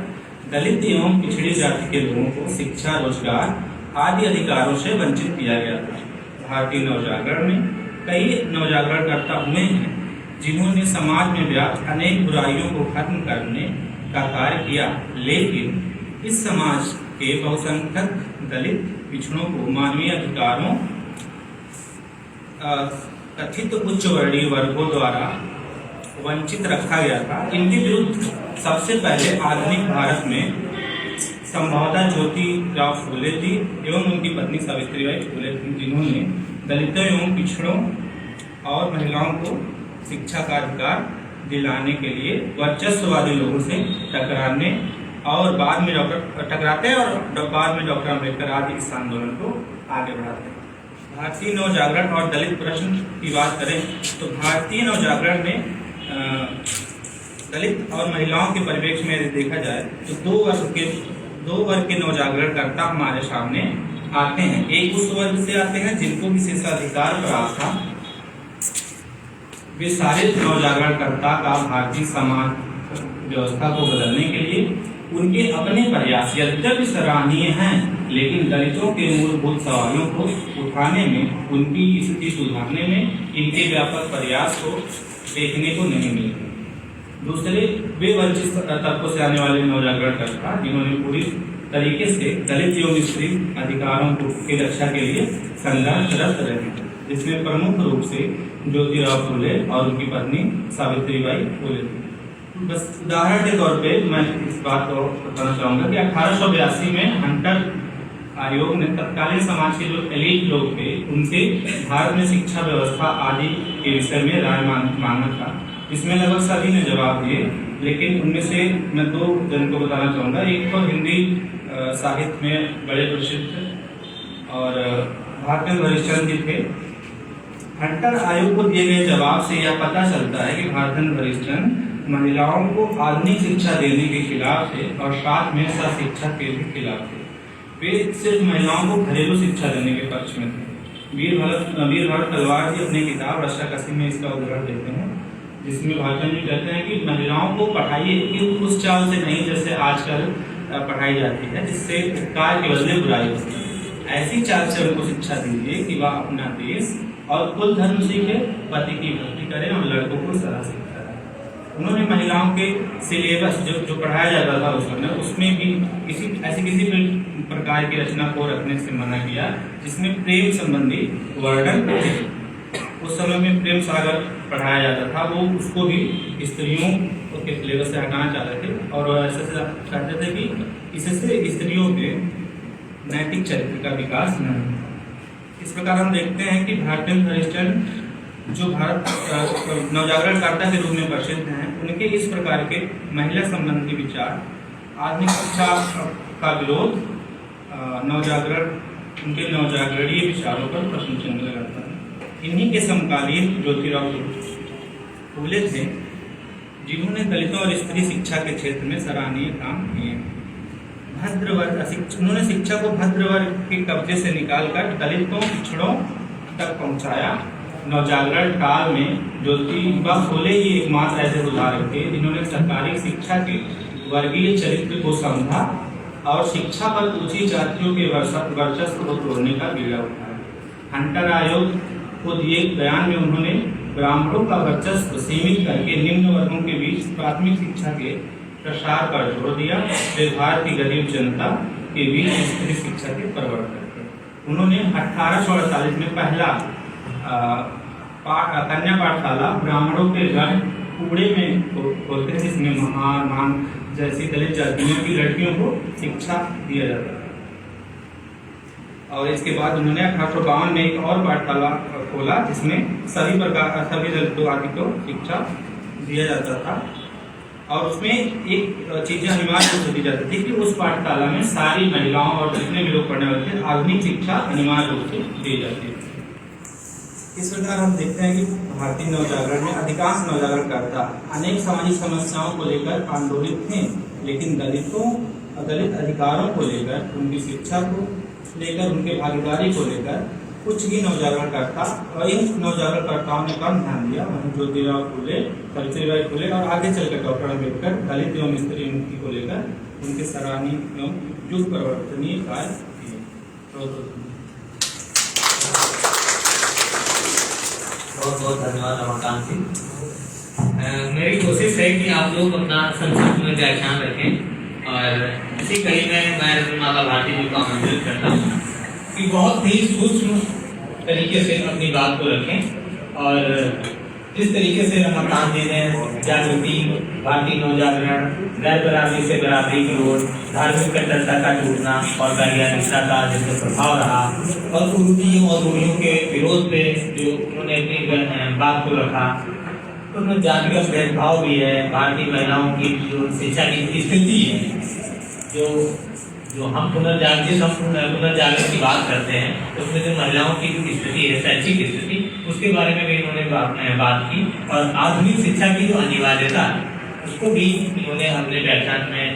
दलित एवं पिछड़ी जाति के लोगों को शिक्षा, रोजगार आदि अधिकारों से वंचित किया गया था। भारतीय नवजागरण में कई नवजागरणकर्ता हुए हैं जिन्होंने समाज में व्याप्त अनेक बुराइयों को खत्म करने का कार्य किया, लेकिन इस समाज के बहुसंख्यक दलित पिछड़ों को मानवीय अधिकारों कथित उच्च वर्णीय वर्गों द्वारा वंचित रखा गया था। इनके विरुद्ध सबसे पहले आधुनिक भारत में संभवतः ज्योतिराव फूले जी एवं उनकी पत्नी सावित्रीबाई फूले थी, जिन्होंने दलितों एवं पिछड़ों और महिलाओं को शिक्षा का अधिकार दिलाने के लिए वर्चस्ववादी लोगों से टकराने और बाद में बाद में डॉक्टर अम्बेडकर आदि इस आंदोलन को आगे बढ़ाते। भारतीय नवजागरण और दलित प्रश्न की बात करें तो भारतीय नवजागरण में दलित और महिलाओं के परिप्रेक्ष्य में यदि देखा जाए तो दो वर्ग के नवजागरणकर्ता हमारे सामने आते हैं। एक उस वर्ग से आते हैं जिनको विशेषाधिकार प्राप्त था। वे सारे नवजागरणकर्ता का भारतीय समाज व्यवस्था को बदलने के लिए उनके अपने प्रयास यद्यपि सराहनीय हैं, लेकिन दलितों के मूलभूत सवालों को उठाने में, उनकी स्थिति सुधारने में इनके व्यापक प्रयास को देखने को नहीं मिलते। दूसरे वे वंचित तबकों से आने वाले नवजागरणकर्ता जिन्होंने पूरी तरीके से दलित एवं स्त्री अधिकारों की रक्षा के लिए संघर्षरत रहे, जिसमें प्रमुख रूप से ज्योतिराव फूले और उनकी पत्नी सावित्रीबाई फूले थी। बस उदाहरण के तौर पे मैं इस बात को बताना चाहूँगा कि 1882 में हंटर आयोग ने तत्कालीन समाज के जो एलीट लोग थे उनसे भारत में शिक्षा व्यवस्था आदि के विषय में राय मांगना था। इसमें लगभग सभी ने जवाब दिए, लेकिन उनमें से मैं दो जन को बताना चाहूँगा। एक तो हिंदी साहित्य में बड़े प्रसिद्ध और भारतेंद्र हरिश्चंद्र जी थे। हंटर आयोग को दिए गए जवाब से यह पता चलता है कि भारतेंद्र हरिश्चंद्र महिलाओं को आधुनिक शिक्षा देने के खिलाफ थे और साथ में शिक्षा के भी खिलाफ थे। वे सिर्फ महिलाओं को घरेलू शिक्षा देने के पक्ष में थे। वीर भरत तलवार जी अपनी किताब रक्षा कसी में इसका उदाहरण देते हैं, जिसमें भारतेंद्र जी कहते हैं कि महिलाओं को पढ़ाइए कि उस चाल से नहीं जैसे आजकल पढ़ाई जाती है, जिससे उपकार के बदले बुराई होती है। ऐसी चाल से उनको शिक्षा दीजिए कि वह अपना देश और कुल धर्म सीखे, पति की भक्ति करें और लड़कों को सदा सीखें। उन्होंने महिलाओं के सिलेबस जो पढ़ाया जाता था उस समय, उसमें भी किसी प्रकार की रचना को रखने से मना किया जिसमें प्रेम संबंधी वर्णन थे। उस समय में प्रेम सागर पढ़ाया जाता था, वो उसको भी स्त्रियों के सिलेबस से हटाना चाहते थे और ऐसे चाहते थे कि इससे स्त्रियों के नैतिक चरित्र का विकास न हो। इस प्रकार हम देखते हैं कि भारतेंद्र हरिश्चंद्र जो भारत नवजागरणकर्ता के रूप में प्रसिद्ध हैं, उनके इस प्रकार के महिला संबंधी विचार, आधुनिक शिक्षा का विरोध, उनके नवजागरणीय विचारों पर प्रश्न चिन्ह लगाता है। इन्हीं के समकालीन ज्योतिराव फूले थे, जिन्होंने दलितों और स्त्री शिक्षा के क्षेत्र में सराहनीय काम किए। उन्होंने शिक्षा को भद्र वर्ग के कब्जे से निकालकर दलितों, पिछड़ों तक पहुंचाया। नवजागरण काल में ज्योतिबा फूले ही एकमात्र ऐसे उदाहरण थे जिन्होंने सरकारी शिक्षा के वर्गीय चरित्र को समझा और शिक्षा पर ऊंची जातियों के वर्चस्व को तोड़ने का बीड़ा उठाया। हंटर आयोग को दिए बयान में उन्होंने ब्राह्मणों का वर्चस्व सीमित करके निम्न वर्गों के बीच प्राथमिक शिक्षा के प्रसार पर जोर दिया। वे भारत की गरीब जनता के बीच स्त्री शिक्षा के प्रवर्तक थे। उन्होंने 1848 में पहला कन्या पाठशाला ब्राह्मणों के घर कूड़े में होते हैं, जिसमें महान जैसी दलित जातियों की लड़कियों को शिक्षा दिया जाता है। और इसके बाद उन्होंने 1852 में एक और पाठशाला खोला जिसमें सभी दलितों आदि को शिक्षा दिया जाता था और उसमें एक चीजें अनिवार्य रूप से दी जाती थी कि उस पाठशाला में सारी महिलाओं और जितने भी लोग पढ़ने वाले थे आधुनिक शिक्षा अनिवार्य रूप से दी जाती थी। इस प्रकार हम देखते हैं कि भारतीय नवजागरण में अधिकांश नवजागरणकर्ता अनेक सामाजिक समस्याओं को लेकर आंदोलित थे, लेकिन दलित अधिकारों को लेकर, उनकी शिक्षा को लेकर, उनके भागीदारी को लेकर कुछ ही नवजागरणकर्ता और इन नवजागरणकर्ताओं ने कम ध्यान दिया। वहीं ज्योतिराव फुले, सावित्रीबाई फुले और आगे चलकर डॉक्टर अम्बेडकर दलित एवं स्त्री मुक्ति को लेकर उनके सराहनीय एवं युग परिवर्तनीय कार्य किए। बहुत बहुत धन्यवाद रमाकांत जी। मेरी कोशिश है कि आप लोग अपना संक्षिप्त में व्याख्यान रखें और इसी कड़ी में मैं माता भारती जी को आमंत्रित करता हूँ कि बहुत ही सूक्ष्म तरीके से अपनी बात को रखें और जिस तरीके से रमाकांत जी ने जागृति, भारतीय नवजागरण, गैर बराबरी से बराबरी की ओर, धार्मिक कट्टरता का टूटना और वैज्ञानिकता का जिसका प्रभाव रहा और कुरीतियों और रूढ़ियों के विरोध पे जो उन्होंने अपनी बात को रखा, तो उनमें जातिगत भेदभाव भी है। भारतीय महिलाओं की जो शिक्षा की स्थिति है, जो हम पुनर्जागरण की बात करते हैं, तो उसमें जो महिलाओं की स्थिति है, शैक्षिक स्थिति, उसके बारे में भी इन्होंने बात की और आधुनिक शिक्षा की जो अनिवार्यता उसको भी इन्होंने अपने व्याख्यान में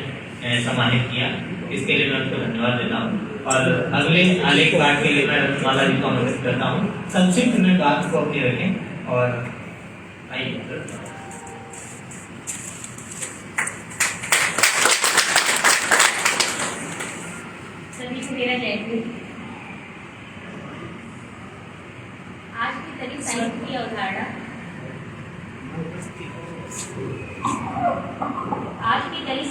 समाहित किया। इसके लिए मैं उनको धन्यवाद देता हूँ और अगले आलेख पाठ के लिए मैं माला जी को आमंत्रित करता हूँ। संक्षिप्त में बात को अपनी रखें और आइए। मेरा जयपुर आज की दलित साहित्य की अवधारणा आज के दलित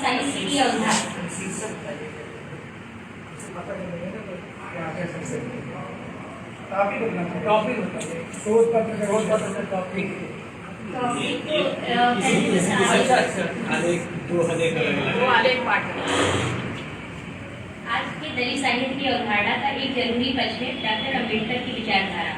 साहित्य की अवधारणा का एक जरूरी पक्ष है डॉक्टर अम्बेडकर की विचारधारा।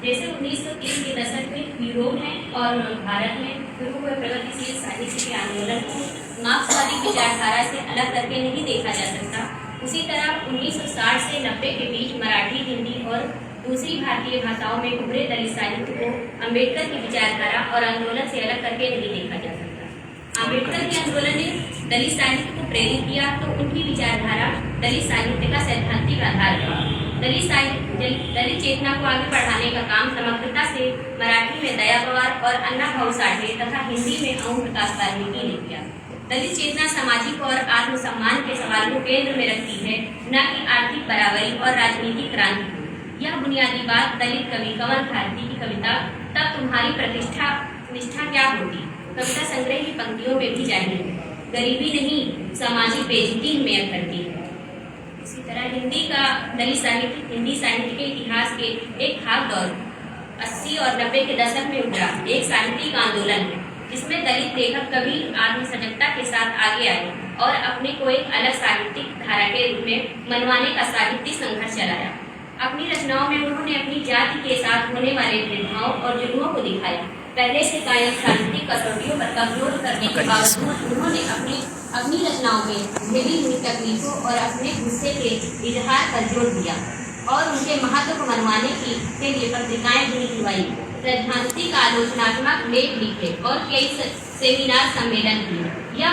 जैसे 1930 के दशक में यूरोप में और भारत में शुरू हुए प्रगतिशील साहित्य के आंदोलन को मार्क्सवादी विचारधारा से अलग करके नहीं देखा जा सकता, उसी तरह 1960 से 90 के बीच मराठी, हिंदी और दूसरी भारतीय भाषाओं में उभरे दलित साहित्य को अम्बेडकर की विचारधारा और आंदोलन से अलग करके नहीं देखा जा सकता। अम्बेडकर के आंदोलन ने दलित साहित्य को प्रेरित किया तो उनकी विचारधारा दलित साहित्य का सैद्धांतिक आधार था। दलित चेतना को आगे बढ़ाने का काम समग्रता से मराठी में दया पवार और अन्ना भाऊ साठे तथा हिंदी में ओम प्रकाश वाल्मीकि ने किया। दलित चेतना सामाजिक और आत्मसम्मान के सवाल को केंद्र में रखती है, न कि आर्थिक बराबरी और राजनीतिक क्रांति को। यह बुनियादी बात दलित कवि कमल भारती की कविता तब तुम्हारी प्रतिष्ठा निष्ठा क्या होती कविता संग्रह की पंक्तियों में भी जाहिर है। गरीबी नहीं, सामाजिक बेइज्जती में करती है। इसी तरह हिंदी साहित्य के इतिहास के एक खास दौर 80 और 90 के दशक में उभरा एक साहित्यिक आंदोलन है, जिसमें दलित लेखक कवि आत्मसजगता के साथ आगे आए और अपने को एक अलग साहित्यिक धारा के रूप में मनवाने का साहित्यिक संघर्ष चलाया। अपनी रचनाओं में उन्होंने अपनी जाति के साथ होने वाले भेदभाव और जुल्मों को दिखाया। पहले से कायम साहित्यिक कसौटियों पर कमजोर करने के बावजूद उन्होंने अपनी रचनाओं में झेली हुई तकलीफों और अपने गुस्से के इजहार पर जोर दिया और उनके महत्व को मनवाने के लिए पत्रिकाएं भी निकलवाई, सैद्धांतिक आलोचनात्मक लेख लिखे और कई सेमिनार सम्मेलन किए। यह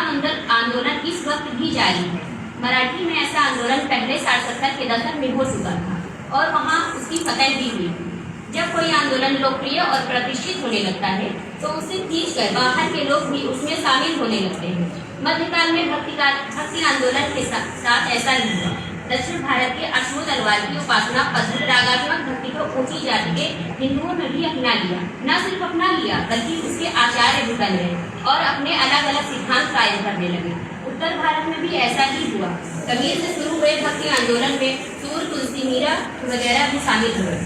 आंदोलन इस वक्त भी जारी है। मराठी में ऐसा आंदोलन पहले 60-70 के दशक में हो चुका था और वहाँ उसकी फतह भी हुई। जब कोई आंदोलन लोकप्रिय और प्रतिष्ठित होने लगता है तो उसे खींचकर बाहर के लोग भी उसमें शामिल होने लगते हैं। मध्यकाल में भक्ति आंदोलन के साथ ऐसा नहीं हुआ। दक्षिण भारत के अशोक तलवार की उपासना पद्धति रागात्मक भक्ति को ऊंची जाति के हिंदुओं ने भी अपना लिया। न सिर्फ अपना लिया बल्कि उसके आचार्य भी बन गए और अपने अलग अलग सिद्धांत कायम करने लगे। उत्तर भारत में भी ऐसा ही हुआ। कबीर से शुरू हुए भक्ति आंदोलन में सूर, तुलसी, मीरा वगैरह भी शामिल हुए।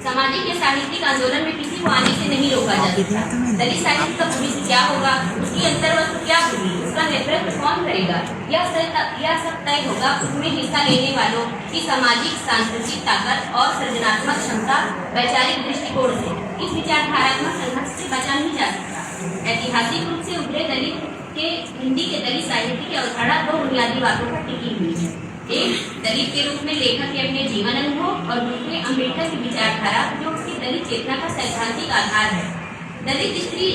सामाजिक या साहित्यिक आंदोलन में किसी को आने से नहीं रोका जा सकता। दलित साहित्य का भविष्य क्या होगा उसकी अंतर्गत क्या होगी, उसका नेतृत्व कौन करेगा, यह सब तय होगा उसमें हिस्सा लेने वालों की सामाजिक सांस्कृतिक ताकत और सृजनात्मक क्षमता वैचारिक दृष्टिकोण से। इस विचारधारात्मक संघर्ष से बचा नहीं जा सकता। ऐतिहासिक रूप से उभरे दलित के हिंदी के दलित साहित्य की अवधारणा दो बुनियादी बातों पर टिकी हुई है। एक, दलित के रूप में लेखक के अपने जीवन अनुभव, और दूसरे अम्बेडकर की विचारधारा जो उसकी दलित चेतना का सैद्धांतिक आधार है। दलित स्त्री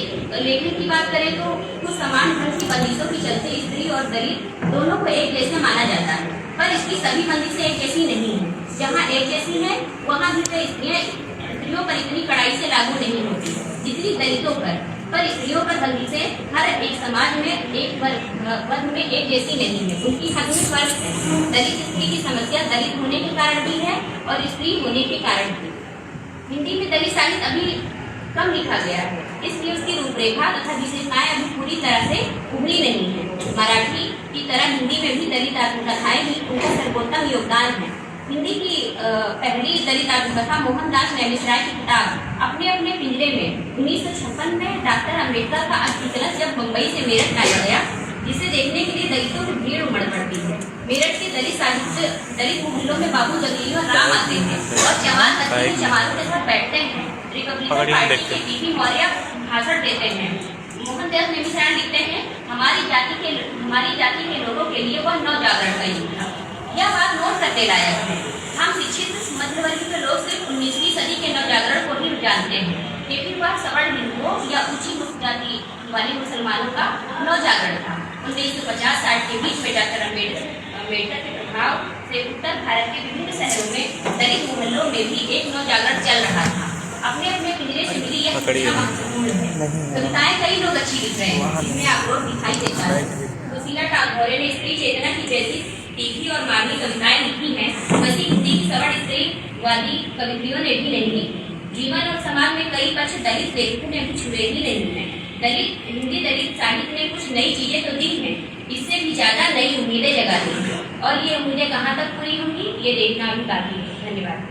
लेखन की बात करें तो कुछ समान ढंग की बंदिशों के चलते स्त्री और दलित दोनों को एक जैसे माना जाता है, पर इसकी सभी बंदिशें एक जैसी नहीं है। जहाँ एक जैसी है वहाँ भी स्त्रियों पर इतनी कड़ाई से लागू नहीं होती जितनी दलितों पर स्त्रियों पर बंदिशें हर एक समाज में एक वर्ग में एक जैसी नहीं है, उनकी हद में फर्क है। दलित स्त्री की समस्या दलित होने के कारण भी है और स्त्री होने के कारण भी। हिंदी में दलित साहित्य अभी कम लिखा गया है, इसलिए उसकी रूपरेखा तथा विशेषताएं अभी पूरी तरह से उभरी नहीं है। मराठी की तरह हिंदी में भी दलित आत्मकथाएं ही उनका सर्वोत्तम योगदान है। हिंदी की पहली दलित आत्मकथा मोहनदास नेमिशराय की किताब अपने अपने पिंजरे में 1956 में डॉक्टर अम्बेडकर का अस्थि कलश जब मुंबई से मेरठ लाया गया, जिसे देखने के लिए दलितों की भीड़ उमड़ पड़ती है। मेरठ के दलित मोहल्लों में बाबू जगली और राम आते हैं और चमार बच्चे चमारों के साथ बैठते हैं। रिपब्लिकन पार्टी के पीपी मौर्य भाषण देते हैं। मोहनदास नेमिशराय लिखते हैं, हमारी जाति के लोगों के लिए वह नवजागरण का युग था। यह बात नोट करने लायक है। हम शिक्षित मध्यवर्गीय लोग सिर्फ 19वीं सदी के नवजागरण को ही जानते हैं, लेकिन वह सवर्ण हिंदुओं या ऊंची जाति वाले मुसलमानों का नवजागरण था। 1950-60 के बीच में डॉक्टर अम्बेडकर के प्रभाव से उत्तर भारत के विभिन्न शहरों में दलित मोहल्लों में भी एक नवजागरण चल रहा था। अपने अपने पिंजरे से मिली यह महत्वपूर्ण है। कविताएं कई लोग अच्छी लिख रहे हैं जिनमें आक्रोश दिखाई देता है। सुशीला टागोर ने स्त्री चेतना की जैसी तीखी और मानवीय कविताएं लिखी हैं, वैसी हिंदी की सवर्ण स्त्रीवादी कवित्रियों ने भी नहीं लिखी। जीवन और समाज में कई पक्ष दलित लेखकों ने भी छुए ही नहीं है। हिंदी दलित साहित्य ने कुछ नई चीजें तो दी हैं, इससे भी ज्यादा नई उम्मीदें जगा दी हैं, और ये उम्मीदें कहाँ तक पूरी होंगी ये देखना भी बाकी है। धन्यवाद।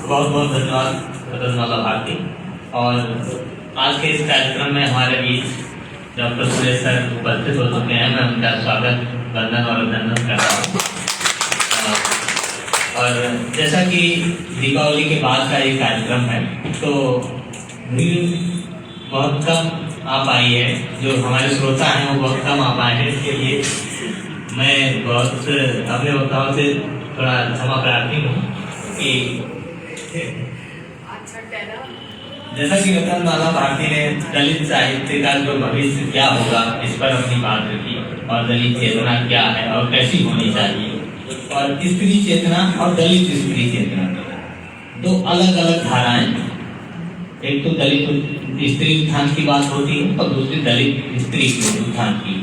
बहुत बहुत धन्यवाद रत्नमाला भारती। और आज के इस कार्यक्रम में हमारे बीच डॉक्टर सुरेश सर उपस्थित हो चुके हैं। मैं उनका स्वागत, वंदन और अभिनंदन करता हूँ। और जैसा कि दीपावली के बाद का ये कार्यक्रम है, तो भीड़ बहुत कम आ पाई है। जो हमारे श्रोता हैं वो बहुत कम आ पाए हैं, इसके लिए मैं बहुत अपने वक्ताओं से थोड़ा क्षमा प्रार्थी हूँ कि जैसा कि रत्नमाला भारती ने दलित साहित्य का जो भविष्य क्या होगा इस पर अपनी बात रखी, और दलित चेतना क्या है और कैसी होनी चाहिए, और स्त्री चेतना और दलित स्त्री चेतना दो अलग अलग धाराएं। एक तो दलित स्त्री उत्थान की बात होती है और दूसरी दलित स्त्री उत्थान की।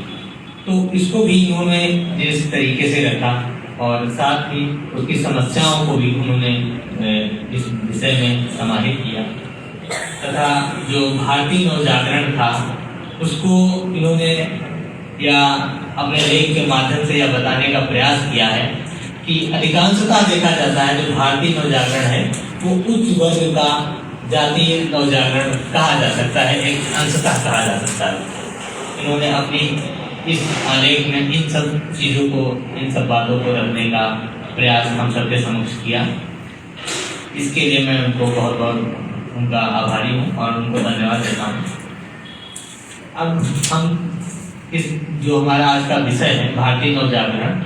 तो इसको भी इन्होंने जिस तरीके से रखा और साथ ही उसकी समस्याओं को भी उन्होंने इस विषय में समाहित किया, तथा जो भारतीय नवजागरण था उसको इन्होंने या अपने लेख के माध्यम से यह बताने का प्रयास किया है कि अधिकांशतः देखा जाता है जो भारतीय नवजागरण है वो उच्च वर्ग का जातीय नवजागरण कहा जा सकता है, एक अंशतः कहा जा सकता है। इन्होंने अपनी इस आलेख में इन सब चीज़ों को, इन सब बातों को रखने का प्रयास हम सबके समक्ष किया। इसके लिए मैं उनको बहुत बहुत उनका आभारी हूँ और उनको धन्यवाद देता हूँ। अब हम इस जो हमारा आज का विषय है भारतीय नवजागरण,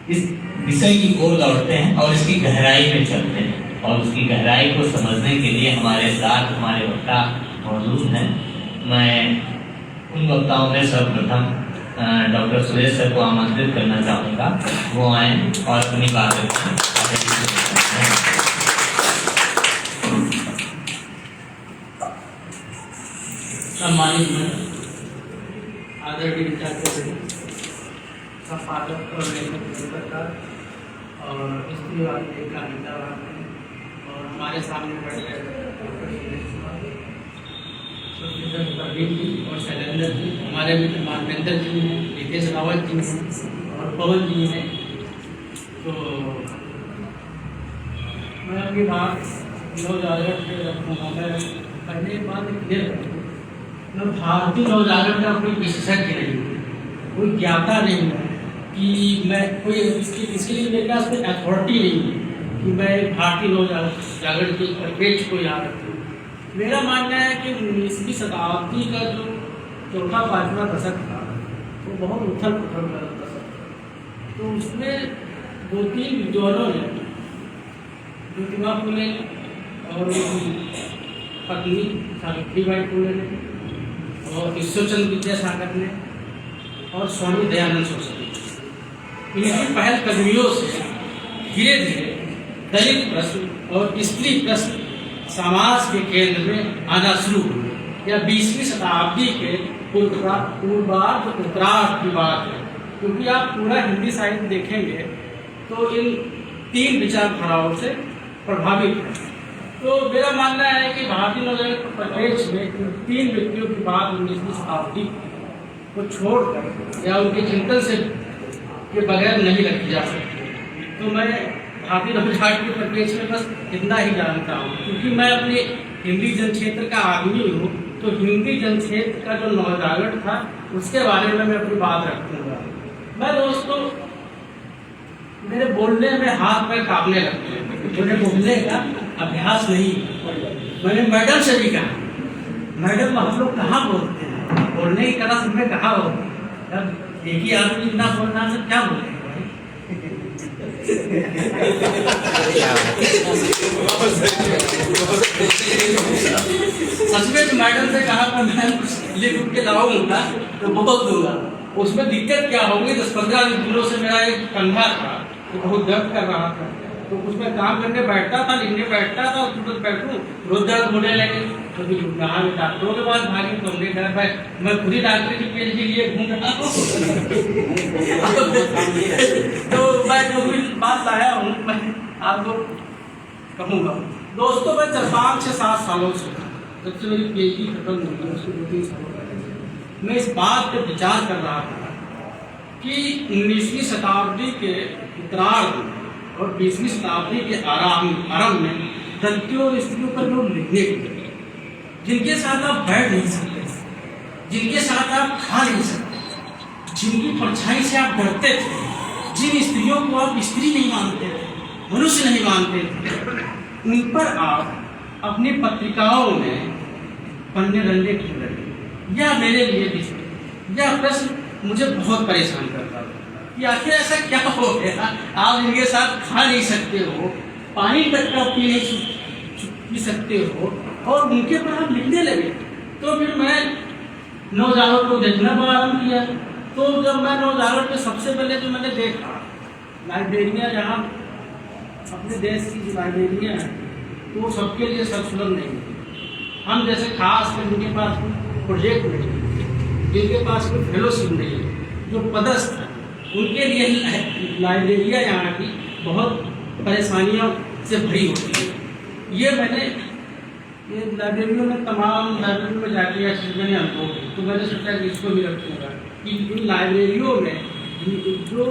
इस विषय की ओर लौटते हैं और इसकी गहराई में चलते हैं, और उसकी गहराई को समझने के लिए हमारे साथ हमारे वक्ता मौजूद हैं। मैं उन वक्ताओं में सर्वप्रथम डॉक्टर सुरेश सर को आमंत्रित करना चाहूँगा, वो आए और अपनी बात रखें। सम्मानित आदरणीय संपादक और लेखक और स्त्रीवादी लेखिका और हमारे सामने बैठे और शैलेंद्र जी, हमारे मित्र मानवेंद्र जी हैं, रितेश रावत जी हैं और पवन जी हैं। तो मैं अपनी बात नवजागरण के रखूँगा। मैं पहले बात क्लियर करूँ, मैं भारतीय नवजागरण का कोई विशेषज्ञ नहीं हूँ, कोई ज्ञाता नहीं हूँ कि मैं कोई इसके लिए मेरे पास कोई अथॉरिटी नहीं है कि मैं भारतीय नवजागरण के परिप्रेक्ष्य को याद रखूँ। मेरा मानना है कि 19वीं शताब्दी का जो चौथा पाँचवा दशक था वो बहुत उथल पुथल का दशक था। तो उसमें 2-3 विद्वानों ने, ज्योतिबा फुले और उनकी पत्नी सावित्रीबाई फुले ने और ईश्वरचंद्र विद्यासागर ने और स्वामी दयानंद सरस्वती, इनकी पहल कदमियों से धीरे धीरे दलित प्रश्न और स्त्री प्रश्न समाज के केंद्र में आना शुरू हुए। या 20वीं शताब्दी के पूर्वार्ध उत्तरार्ध की बात है, क्योंकि आप पूरा हिंदी साहित्य देखेंगे तो इन 3 विचारधाराओं से प्रभावित है। तो मेरा मानना है कि भारतीय नवजागरण परिप्रेक्ष्य में इन 3 व्यक्तियों की बात 19वीं शताब्दी को छोड़कर या उनके चिंतन से के बगैर नहीं रखी जा सकती। तो मैं भारतीय नवजागरण के परिप्रेक्ष्य में बस इतना ही जानता हूँ, क्योंकि मैं अपने हिंदी जनक्षेत्र का आदमी हूँ। तो हिंदी जनक्षेत्र का जो नवजागरण था उसके बारे में मैं अपनी बात रखूँगा। मैं दोस्तों, मेरे बोलने में हाथ पैर कांपने लगते हैं, मुझे बोलने का अभ्यास नहीं। मैंने मैडम से भी कहा, मैडम हम लोग कहाँ बोलते हैं, बोलने की कला सब में कहाँ होती है, अब एक ही आदमी इतना बोलना सब क्या बोलेंगे। सच में तो मैडम से कहा पर मैं लिख के लाऊंगा तो बोल दूंगा। उसमें दिक्कत क्या होगी, 10-15 दिनों से मेरा एक कंधा था तो बहुत दर्द कर रहा था, तो उसमें काम करके बैठता था, लिखने बैठता था, तुरंत बैठूं रोज दर्द होने लगे। तो फिर कहा डॉक्टरों के पास भागी, तो हमने कहा भाई मैं खुद ही डॉक्टरी की पीएचडी लिए घूम रहा हूँ। तो मैं जो भी बात लाया हूँ मैं आपको कहूँगा। दोस्तों, मैं 5 से 7 सालों से, जब से मेरी पीएचडी खत्म हुई उसके 2-3 सालों पहले मैं इस बात पर विचार कर रहा था कि 19वीं शताब्दी के उत्तरार्ध और 20वीं शताब्दी के आरंभ में दलितों और स्त्रियों पर लोग लिखने लगे, जिनके साथ आप बैठ नहीं सकते, जिनके साथ आप खा नहीं सकते, जिनकी परछाई से आप डरते थे, जिन स्त्रियों को आप स्त्री नहीं मानते थे, मनुष्य नहीं मानते थे, उन पर आप अपनी पत्रिकाओं में पन्ने रंगे क्यों लगे। यह मेरे लिए भी यह प्रश्न मुझे बहुत परेशान करता था कि आखिर ऐसा क्या हो गया, आप इनके साथ खा नहीं सकते हो, पानी तक का पी सकते हो और उनके पर हम लिखने लगे। तो फिर मैं नवजागरण को देखना आरम्भ किया। तो जब मैं नवजागरण में सबसे पहले जो मैंने देखा, लाइब्रेरियाँ जहाँ अपने देश की जो लाइब्रेरियाँ हैं तो सबके लिए सब सुलभ नहीं है। हम जैसे खास कर जिनके पास प्रोजेक्ट नहीं है, जिनके पास कोई फेलोशिप नहीं है, जो पदस्थ है, उनके लिए लाइब्रेरियाँ यहाँ की बहुत परेशानियों से भरी होती है। ये मैंने ये लाइब्रेरियों में तमाम लाइब्रेरियों में जाके यह चीज़ मैंने अनुभव की, तो मैंने सोचा कि इसको भी रखूँगा कि इन लाइब्रेरियों में जो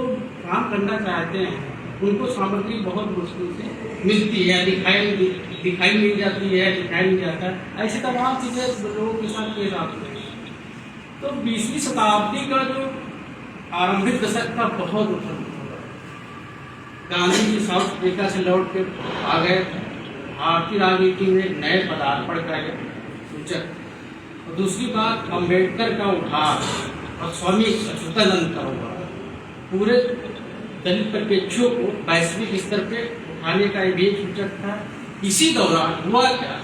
काम करना चाहते हैं उनको सामग्री बहुत मुश्किल से मिलती है, दिखाई मिल जाती है, दिखाई नहीं जाता, ऐसी तमाम चीज़ें लोगों के साथ पेश आती हैं। तो 20वीं शताब्दी का जो आरंभिक दशक था बहुत उथल पुथल। गांधी जी साउथ अफ्रीका से लौट के आ गए, भारतीय राजनीति में नए पदार्पण का सूचक। और दूसरी बात, अम्बेडकर का उठाव और स्वामी अच्युतानंद का हुआ पूरे दलित परिप्रेक्ष्यों को वैश्विक स्तर पे उठाने का एक सूचक था। इसी दौरान हुआ क्या,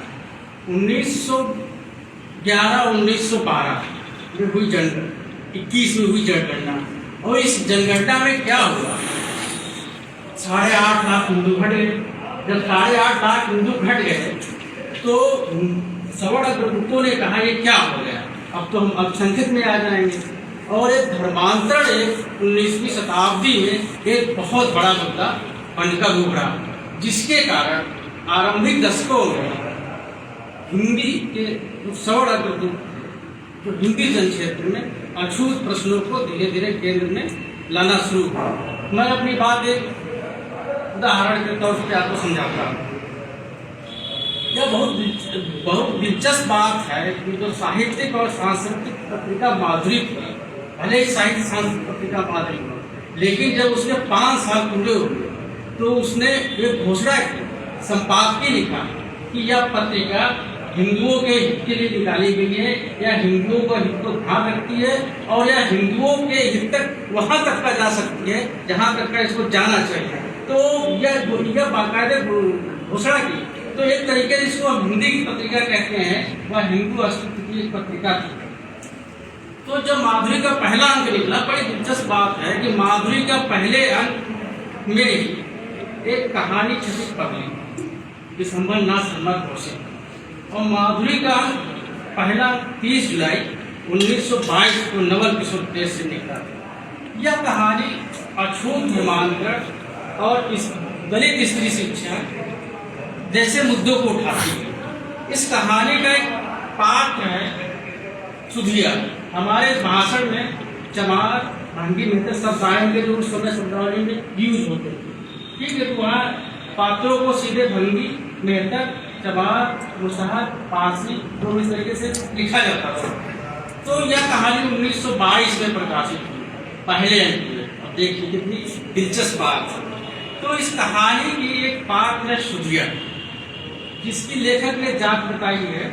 1911-1912 में हुई जनगणना, 21 में हुई जनगणना, और इस जनगणना में क्या हुआ, 8.5 लाख हिंदू घट गए। जब 8.5 लाख हिंदू घट गए तो सवर्ण अग्रगुप्तों ने कहा ये क्या हो गया, अब तो हम अल्पसंख्यक में आ जाएंगे। और एक धर्मांतरण 19वीं शताब्दी में एक बहुत बड़ा मुद्दा बनकर उभरा, जिसके कारण आरंभिक दशकों में हिंदी के सवर्ण अग्रगुप्त जो हिंदी जनक्षेत्र में अछूत प्रश्नों को धीरे धीरे केंद्र में लाना शुरू हुआ। मैं अपनी बात एक उदाहरण के तौर पर आपको समझाता हूँ। यह बहुत दिलचस्प बात है कि जो साहित्यिक और सांस्कृतिक पत्रिका माधुरी थी, भले ही साहित्य सांस्कृतिक पत्रिका माधुरी हो, लेकिन जब उसने 5 साल पूरे हुए तो उसने एक घोषणा की, संपादकीय लिखा कि यह पत्रिका हिंदुओं के हित के लिए निकाली गई है, या हिंदुओं का हित को ध्यान रखती है, और यह हिंदुओं के हित तक वहाँ तक का जा सकती है जहाँ तक का इसको जाना चाहिए। तो यह बाकायदे घोषणा की। तो एक तरीके से इसको हम हिंदी की पत्रिका कहते हैं, वह हिंदू अस्तित्व की एक पत्रिका थी। तो जब माधुरी का पहला अंक निकला, बड़ी दिलचस्प बात है कि माधुरी का पहले अंक में एक कहानी छपी पगली दिसंबर ना शर्मा घोषित, और माधुरी का पहला 30 जुलाई 1922 को नवल किशोर प्रेस से निकला। यह कहानी अछूत धर्मांतरण और इस दलित स्त्री शिक्षा जैसे मुद्दों को उठाती है। इस कहानी का एक पाठ है सुधिया। हमारे भाषण में चमार, भंगी मित्र शब्द आएंगे जो उस समय शब्दावली में यूज होते हैं, ठीक है। तो वहाँ पात्रों को सीधे भंगी, मेहतर, चमार, मुसहर, पारसी तो इस तरीके से लिखा जाता था। तो यह कहानी 1922 में प्रकाशित हुई, पहले अंक में। अब देखिए कितनी दिलचस्प बात है। तो इस कहानी की एक पाठ है सुधिया, जिसकी लेखक ने जात बताई है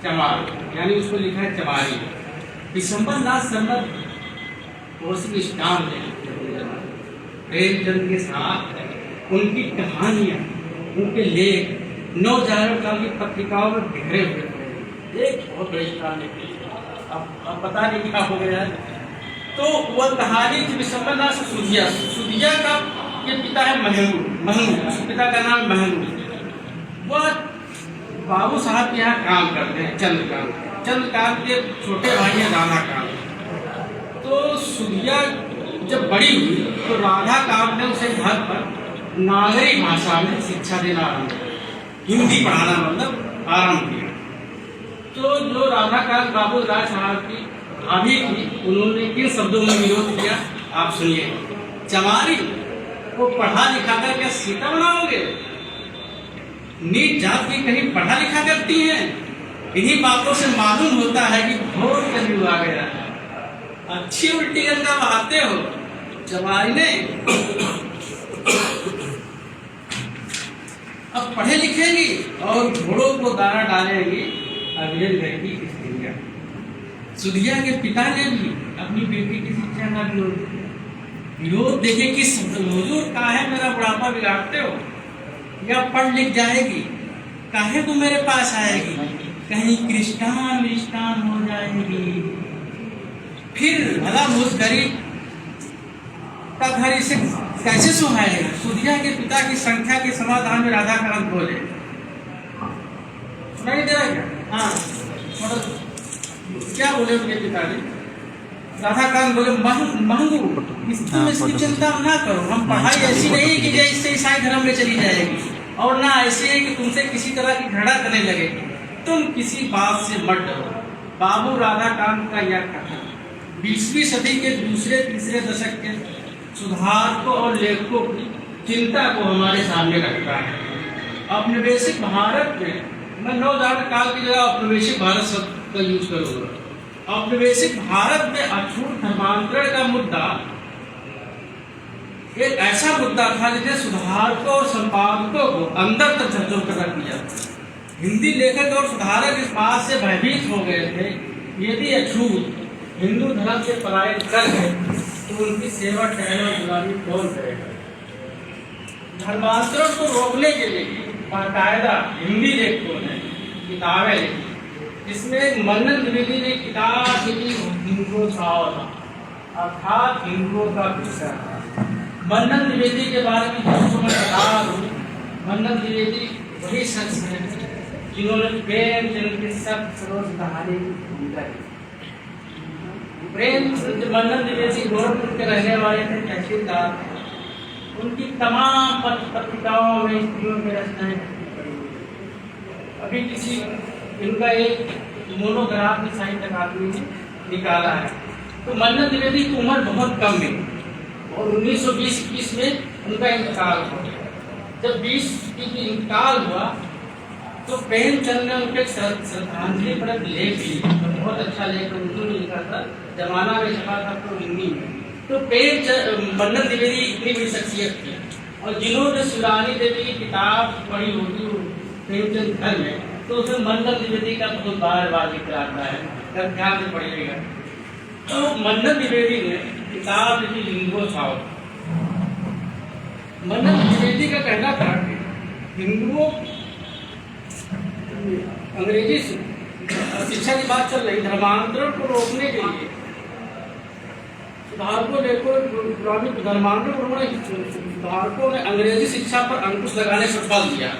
चमार, यानी उसको लिखा है चमारी। दिसंबर नाथ शर्मा प्रेमचंद के साथ उनकी कहानियां, उनके लेख 9 जनवरी काल की पत्रिकाओं में बिखरे हुए थे। एक बहुत बड़ी कहानी थी, अब पता नहीं क्या हो गया है। तो वह कहानी थी दिसंबर नाथ सुधिया। सुधिया का ये पिता है महंगू, उसके पिता का नाम महंगू। वह बाबू साहब के यहाँ काम करते हैं, चंद्रकांत के छोटे भाई हैं राधाकांत। तो सुधिया जब बड़ी हुई तो राधाकांत ने उसे घर पर नागरी भाषा में शिक्षा देना आरंभ किया, हिंदी पढ़ाना मतलब आरंभ किया। तो जो राधाकांत बाबू राय साहब की भाभी थी, उन्होंने किन शब्दों में विरोध किया आप सुनिए। चमारी को पढ़ा लिखा कर क्या सीता बनाओगे? नीच जात की कहीं पढ़ा लिखा करती हैं? इन्हीं बातों से मालूम होता है कि घोर कलयुग आ गया है। अच्छी उल्टी गंगा बहाते हो। चमारी ने अब पढ़े लिखेगी और घोड़ों को दाना डालेगी अगले लड़की की स्त्रियां। सुधिया के पिता ने भी अपनी बेटी की शिक्षा का विरोध देखे कि हुजूर काहे मेरा बुढ़ापा बिगाड़ते हो, या पढ़ लिख जाएगी, काहे तो मेरे पास आएगी, कहीं क्रिस्टान हो जाएगी, फिर भला भूत गरीब का घर इसे कैसे सुहाएगा। सुधिया के पिता की संख्या के समाधान में राधाकांत बोले, सुनाई दे रहा है क्या? हाँ, क्या बोले उनके पिताजी? राधाकांत बोले महंगू, तुम इसकी चिंता ना करो, हम पढ़ाई ऐसी नहीं कि जैसे ईसाई धर्म में चली जाएगी, और ना ऐसी है कि तुमसे किसी तरह की घृणा करने लगेगी। तुम किसी बात से मत डरो। बाबू राधाकांत का यह कथन 20वीं सदी के दूसरे-तीसरे दशक के सुधारकों और लेखकों की चिंता को हमारे सामने रखता है। औपनिवेशिक भारत में, मैं नवजात काल की जगह औपनिवेशिक भारत शब्द का यूज करूँगा। औपनिवेशिक भारत में अछूत धर्मांतरण का मुद्दा एक ऐसा मुद्दा था जिसे सुधारकों और संपादकों को अंदर तक झकझोर कर रख दिया। हिंदी लेखक और सुधारक इस बात से भयभीत हो गए थे, यदि अछूत हिंदू धर्म से पलायन कर गए तो उनकी सेवा टहल और गुलामी कौन करेगा। धर्मांतरण को रोकने के लिए बाकायदा हिंदी लेखकों ने किताबें लिखी, जिसमें मन्नन द्विवेदी ने किताब लिखी हिंदुओं था, अर्थात हिंदुओं का विषय। मन्नन द्विवेदी के बारे में दोस्तों में बता दूं, मन्नन द्विवेदी वही शख्स है जिन्होंने प्रेमचंद की सब सरोज कहानी की भूमिका की। मन्नन द्विवेदी गोरखपुर के रहने वाले थे, तहसीलदार। उनकी तमाम पत्रिकाओं में स्त्रियों की रचनाएं अभी किसी इनका एक मोनोग्राफ भी साहित्य अकादमी ने निकाला है। तो मन्नन द्विवेदी की उम्र बहुत कम है और 1920-21 में उनका इंतकाल हो गया। जब 20 की इंतकाल हुआ तो प्रेमचंद ने उनके श्रद्धांजलि पर एक लेख लिखा, बहुत अच्छा लेख उर्दू में लिखा था, जमाना में छपा था तो हिंदी में। तो प्रेमचंद मन्नत द्विवेदी इतनी बड़ी शख्सियत थी, और जिन्होंने शिवरानी देवी की किताब पढ़ी होगी प्रेमचंद घर में, तो उसमें मन्नत द्विवेदी का बहुत बार बार जिक्र आता है, अगर ध्यान से पढ़िएगा। तो मन्नत द्विवेदी ने किताब लिखी लिंगो छाओ। मन्नत द्विवेदी का कहना था कि हिंदुओं अंग्रेजी शिक्षा की बात चल रही, धर्मांतरण को रोकने के लिए सुधारकों ने अंग्रेजी शिक्षा पर अंकुश लगाने पर बल दिया।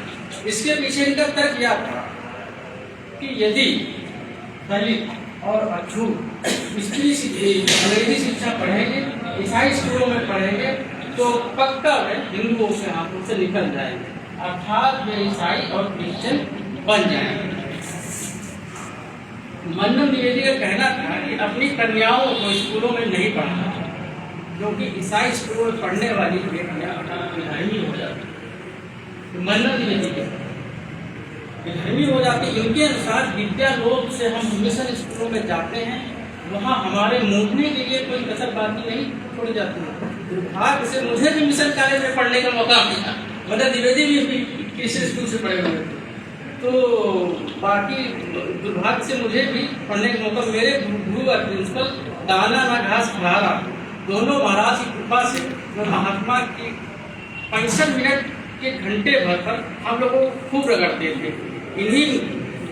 इसके पीछे इनका तर्क यह था कि यदि दलित और अछूत स्त्री अंग्रेजी शिक्षा पढ़ेंगे, ईसाई स्कूलों में पढ़ेंगे, तो पक्का वे हिंदुओं के हाथों से निकल जाएंगे, अर्थात वे ईसाई और क्रिश्चियन बन जाएंगे। मन्नत द्विवेदी का कहना था कि अपनी कन्याओं को स्कूलों में नहीं पढ़ाना, क्योंकि ईसाई स्कूलों में पढ़ने वाली बेटियां विधर्मी हो जाती। मन्नत द्विवेदी विधर्मी हो जाती। इनके अनुसार विद्यालोक से हम मिशन स्कूलों में जाते हैं, वहाँ हमारे मूवने के लिए कोई कसर बाकी नहीं छोड़ी जाती है। दुर्भाग्य से मुझे भी मिशन कॉलेज में पढ़ने का मौका मिला, मन्नत द्विवेदी भी किसी स्कूल से पढ़े हुए थे, तो बाकी दुर्भाग्य से मुझे भी पढ़ने का मौका, मेरे गुरु और प्रिंसिपल दाना ना घास खिलारा दोनों महाराज की कृपा से महात्मा की 65 मिनट के घंटे भर पर हम लोगों को खूब रगड़ते थे। इन्हीं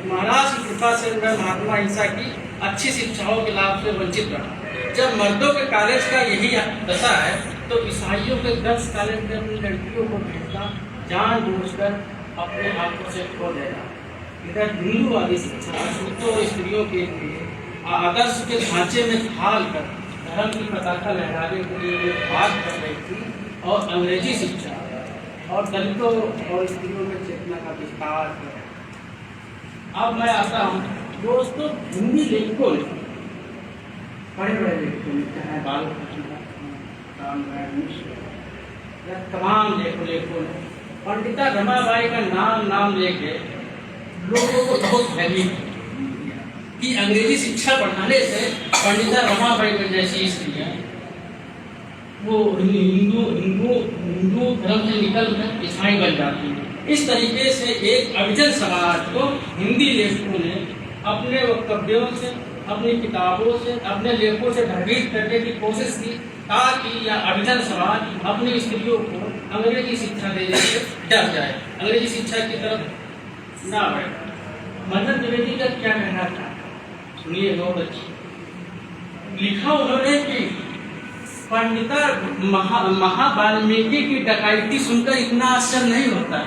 महाराज की कृपा से मैं महात्मा अहिंसा की अच्छी शिक्षाओं के लाभ से वंचित रहा। जब मर्दों के कॉलेज का यही दशा है, तो ईसाइयों के 10 कॉलेज में अपनी लड़कियों को भेजना जानबूझकर अपने हाथों से खो देना। इधर हिंदूवादी शिक्षा अछूतों स्त्रियों के लिए आदर्श के ढांचे में ढाल कर धर्म की पताका लहराने के लिए बात कर रही थी, और अंग्रेजी शिक्षा और दलितों और स्त्रियों में चेतना का विस्तार कर। अब मैं आता हूँ दोस्तों, हिंदी लेखकों ने, बड़े बड़े लेखकों ने, चाहे या तमाम लेखकों ने पंडिता रमाबाई का नाम लेके लोगों को बहुत भयभीत कि अंग्रेजी शिक्षा पढ़ाने से पंडिता रमाबाई के जैसी स्त्रियां वो हिंदू धर्म से निकल कर ईसाई बन जाती है। इस तरीके से एक अभिजन समाज को हिंदी लेखकों ने अपने वक्तव्यों से, अपनी किताबों से, अपने लेखों से भयभीत करने की कोशिश की, ताकि यह अभिजन समाज अपनी स्त्रियों को अंग्रेजी शिक्षा देने से डर जाए, अंग्रेजी शिक्षा की तरफ ना बढ़े। मन्नत द्विवेदी का क्या कहना था सुनिए, बहुत अच्छी लिखा उन्होंने कि पंडिता महावाल्मीकि की डकैती सुनकर इतना आश्चर्य नहीं होता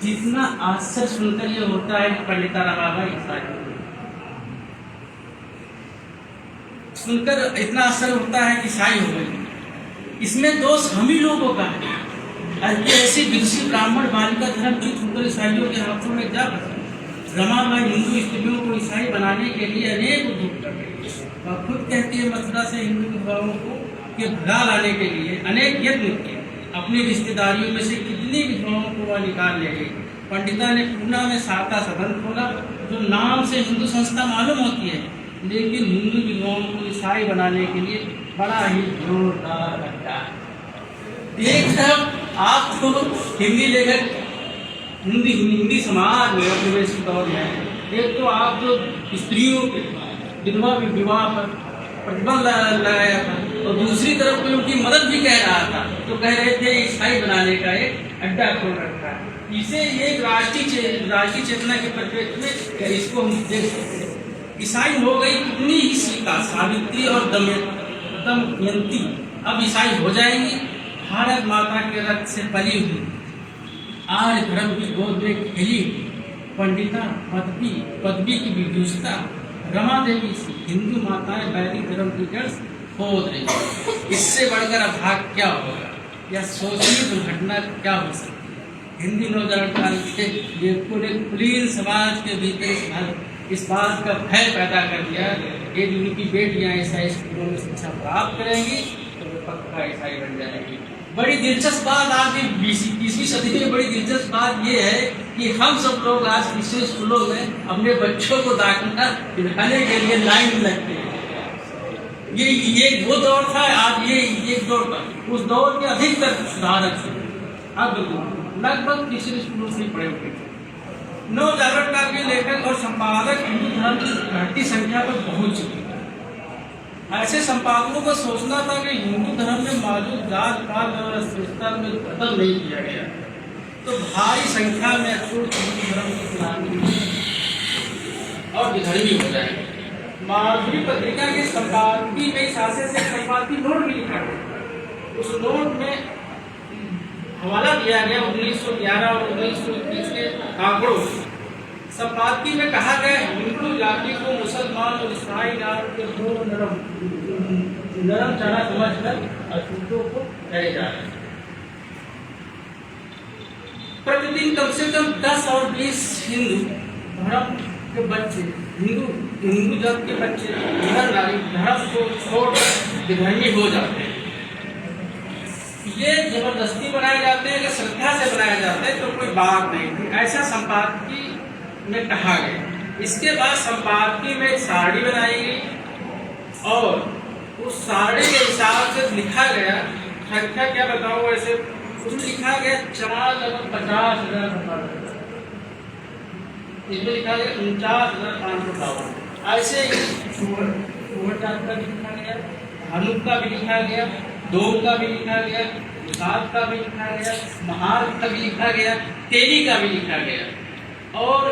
जितना आश्चर्य सुनकर यह होता है पंडिता रमाबाई सुनकर इतना आश्चर्य होता है कि ईसाई हो गई। इसमें दोष हम ही लोगों का है। ऐसी विकसित ब्राह्मण बालिका धर्मच्युत होकर ईसाइयों के हाथों में जा रमाबाई हिंदू स्त्रियों को ईसाई बनाने के लिए अनेक उद्योग कर रही है, और खुद कहती है मथुरा से हिंदू विधवाओं को के भगा लाने के लिए अनेक यत्न किए। अपनी रिश्तेदारियों में से कितनी विधवाओं को वह निकाल ले गई। पंडिता ने पूना में साता सदन खोला, जो नाम से हिंदू संस्था मालूम होती है, लेकिन हिंदू विधवाओं को ईसाई बनाने के लिए बड़ा ही जोरदार अड्डा है। एक तरफ आप तो हिंदी लेखक हिंदी समाज में उपनिवेश के दौर में, एक तो आप जो स्त्रियों के विधवा विवाह पर प्रतिबंध लगाया था, और दूसरी तरफ कोई उनकी मदद भी कह रहा था, तो कह रहे थे ईसाई बनाने का एक अड्डा खोल रखा है। इसे एक राष्ट्रीय चेतना के परिप्रेक्ष्य में इसको हम देख सकते हैं। ईसाई हो गई कितनी ही सीता, सावित्री और दमयंती अब ईसाई हो जाएंगी। भारत माता के रक्त से पली हुई आर्य धर्म की गोद में खेली पंडिता पदवी की विदुषता रमा देवी से हिंदू माताएं वैदिक धर्म की जड़ खोद रही। इससे बढ़कर अभाग क्या होगा, या सोचनीय दुर्घटना क्या हो सकती है। हिंदी नौजवान काल के लेखकों ने कुलीन समाज के भीतर इस बात का भय पैदा कर दिया कि उनकी बेटियां ईसाई स्कूलों में शिक्षा प्राप्त करेंगी तो वे पक्का ईसाई बन जाएंगी। बड़ी दिलचस्प बात आज की 20वीं सदी में बड़ी दिलचस्प बात ये है कि हम सब लोग आज किसी स्कूलों में अपने बच्चों को दाखिला दिलाने के लिए लाइन में लगते हैं। ये वो दौर था, आज ये दौर था। उस दौर के अधिकतर सुधारक थे, अब लगभग किसी स्कूलों से पढ़े हुए थे। नवजागरणता के लेखक और संपादक हिंदू धर्म की घटती संख्या पर पहुंच चुके थे। ऐसे संपादकों को सोचना था कि हिंदू धर्म में मौजूद जात पात और अस्पृश्यता में खत्म नहीं किया गया तो भारी संख्या में अछूत हिंदू धर्म की सलामी और विधर्मी हो जाएंगे। माधुरी पत्रिका के संपादकीय में शासन से संपादकीय नोट भी लिखा गया। उस नोट में हवाला दिया गया 1911 और 1921 के आंकड़ों। संपादकीय में कहा गया हिंदू जाति को मुसलमान और ईसाई नाम के दो नरम चना समझकर अछूतों को करे जा रहे हैं। प्रतिदिन कम से कम 10 और 20 हिंदू धर्म के बच्चे हिंदू जात के बच्चे धर्म को छोड़ विधर्मी हो जाते हैं। ये जबरदस्ती बनाए जाते हैं कि श्रद्धा से बनाए जाते हैं तो कोई बात नहीं थी, ऐसा संपादकीय में कहा गया। इसके बाद संपादकीय में एक सारणी बनाई गई और उस सारणी के हिसाब से लिखा गया, संख्या क्या बताऊं वैसे उसमें लिखा गया 4,50,000 इसमें लिखा गया 49,552। ऐसे ही जात का भी लिखा गया, धानुक का भी लिखा गया, दोम का भी लिखा गया, सात का भी लिखा गया, महार का भी लिखा गया, तेली का भी लिखा गया और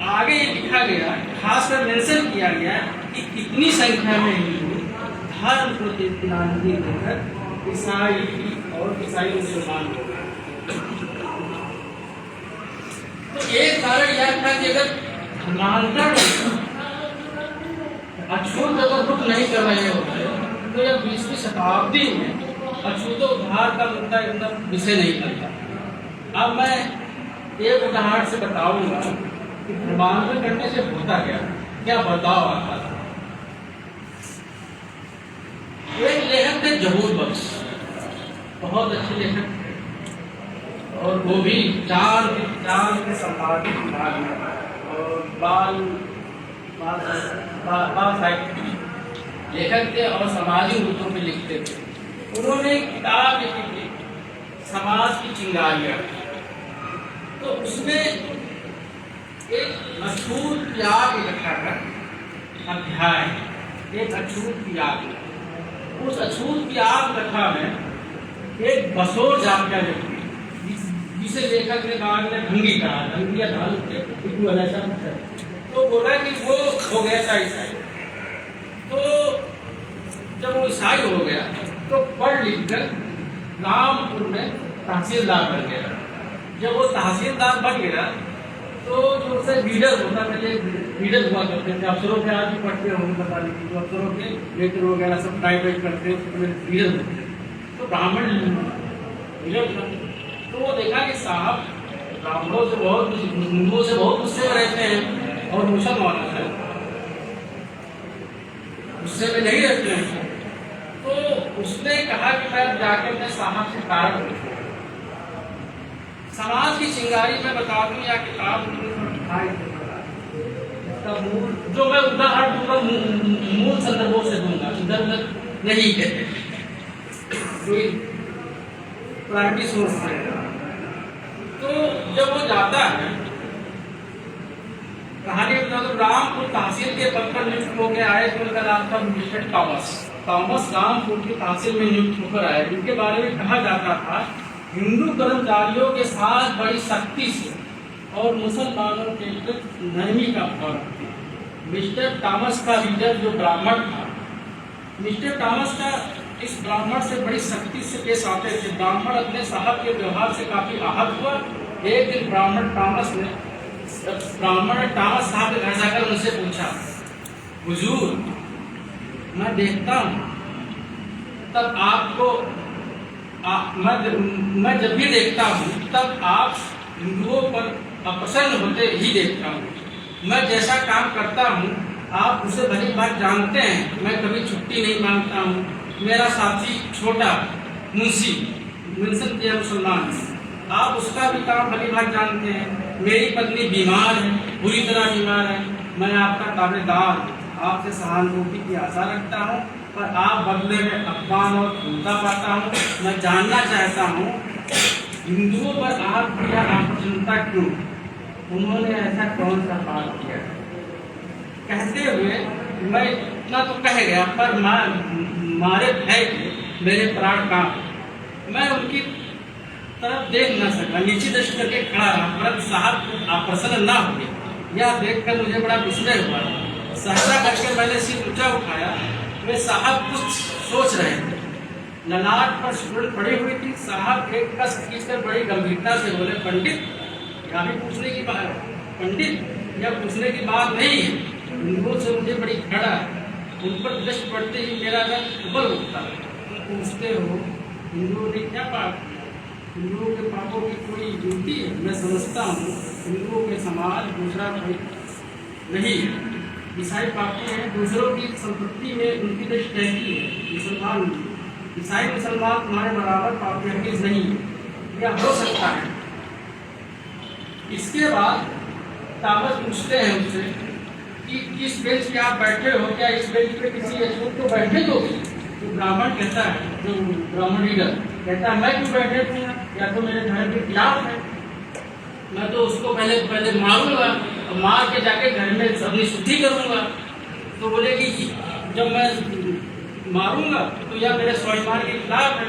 आगे ये लिखा गया, खासकर मेंशन किया गया कि कितनी संख्या में हिंदू धर्म को तिलांजलि देकर ईसाई और ईसाई मुसलमान हो गए। तो एक कारण यह था कि अगर धर्मांतरण अछूत अगर रुक नहीं कर रहे होते तो यह 20वीं शताब्दी में अछूतोद्धार का मुद्दा एकदम विषय नहीं बनता। अब मैं एक उदाहरण से बताऊंगा कि धर्मांतरण करने से होता क्या बदलाव आता था। एक लेखक थे जहूर बख्श, बहुत अच्छे लेखक थे और वो भी चांद के संपादक विभाग में और बाल साहित्य लेखक थे और सामाजिक मुद्दों पे लिखते थे। उन्होंने एक किताब लिखी थी समाज की चिंगारियां, तो उसमें एक अछूत त्याग लिखा है अध्याय, एक अछूत त्याग। उस अछूत त्याग कथा में एक बसोर जात का व्यक्ति जिसे लेखक ने बाद में ढंगी कहा, ढंगी या तो बोला कि वो हो गया था ईसाई। तो जब वो ईसाई हो गया तो पढ़ लिख कर रामपुर में तहसीलदार बन गया। जब वो तहसीलदार बन गया तो जो उससे लीडर होता, पहले लीडर हुआ करते थे, अफसरों के आज भी पढ़ते होंगे बता लीजिए, जो अफसरों के वेतन वगैरह सब प्राइवेट करते हैं लीडर होते हैं। तो ब्राह्मण लीडर था, तो वो देखा कि साहब ब्राह्मणों से बहुत हिंदुओं से बहुत गुस्से में रहते हैं और मुसलमानों से गुस्से में नहीं रहते हैं। तो उसने कहा कि मैं जाकर अपने साहब से कारण पूछूं। समाज की चिंगारी में बता दूं या किताब इसका मूल जो मैं उदाहरण दूंगा मूल संदर्भों से दूंगा, इधर उधर नहीं कहते, कोई प्राइमरी सोर्स है। तो जब वो जाता है, कहानी बता दो, रामपुर तहसील के पद पर नियुक्त होकर आए तो उनका नाम था मिस्टर टॉमस रामपुर की तहसील में नियुक्त होकर आए। इनके बारे में कहा जाता था हिंदू कर्मचारियों के साथ बड़ी सख्ती से और मुसलमानों के प्रति नरमी का भाव रखते। मिस्टर टॉमस का लीडर जो ब्राह्मण था, मिस्टर टॉमस का इस ब्राह्मण से बड़ी सख्ती से पेश आते थे। ब्राह्मण अपने साहब के व्यवहार से काफी आहत हुआ। एक दिन ब्राह्मण टॉमस साहब के घर जाकर उनसे पूछा, हुजूर मैं देखता हूँ तब आपको मैं जब भी देखता हूँ तब आप हिंदुओं पर अप्रसन्न होते ही देखता हूँ। मैं जैसा काम करता हूँ आप उसे भली बात जानते हैं। मैं कभी छुट्टी नहीं मांगता हूँ। मेरा साथी छोटा मुंशी मेंशन किया मुसलमान है, आप उसका भी काम भली भांति जानते हैं। मेरी पत्नी बीमार है, बुरी तरह बीमार है, मैं आपका ताबेदार, आपसे सहानुभूति की आशा रखता हूँ, पर आप बदले में अपमान और क्रूरता पाता हूँ। मैं जानना चाहता हूँ हिंदुओं पर आपकी चिंता क्यों? उन्होंने ऐसा कौन सा पाप किया? कहते हुए मैं इतना तो कह गया, पर मारे भय के मेरे प्राण कांपे। मैं उनकी तरफ देख न सका, नीचे दृष्टि करके खड़ा रहा, परंतु साहब आप प्रसन्न ना हुए। यह देखकर मुझे बड़ा विस्मय हुआ। सहसा करके मैंने सिर ऊंचा उठाया। वे साहब कुछ सोच रहे थे, ललाट पर सुगंध पड़ी हुई थी। साहब एक कस खींचकर बड़ी गंभीरता से बोले, पंडित यह भी पूछने की बात, पंडित यह पूछने की बात नहीं है, हिंदुओं से मुझे बड़ी घृणा है। उन पर दृष्टि पड़ते ही मेरा रंग उबल उठता। पूछते हो हिंदुओं ने क्या पाप किया? हिंदुओं के पापों की कोई गिनती है? मैं समझता हूँ हिंदुओं के समाज दूसरा कोई नहीं है। ईसाई पापी हैं, दूसरों की संपत्ति में उनकी दृष्टि रहती है। मुसलमान ईसाई मुसलमान तुम्हारे बराबर पापी हरगिज़ नहीं है। यह हो सकता है। इसके बाद ताबत पूछते हैं उनसे कि किस बेंच पे आप बैठे हो, क्या इस बेंच पे किसी अछूत को बैठे दोगे? तो ब्राह्मण कहता है, जो ब्राह्मण लीडर कहता है, मैं क्यों बैठे थे? या तो मेरे धर्म के खिलाफ है, मैं तो उसको पहले मारूंगा और मार के जाके घर में अपनी शुद्धि करूंगा। तो बोले कि जब मैं मारूंगा तो यह मेरे स्वाभिमान के खिलाफ है।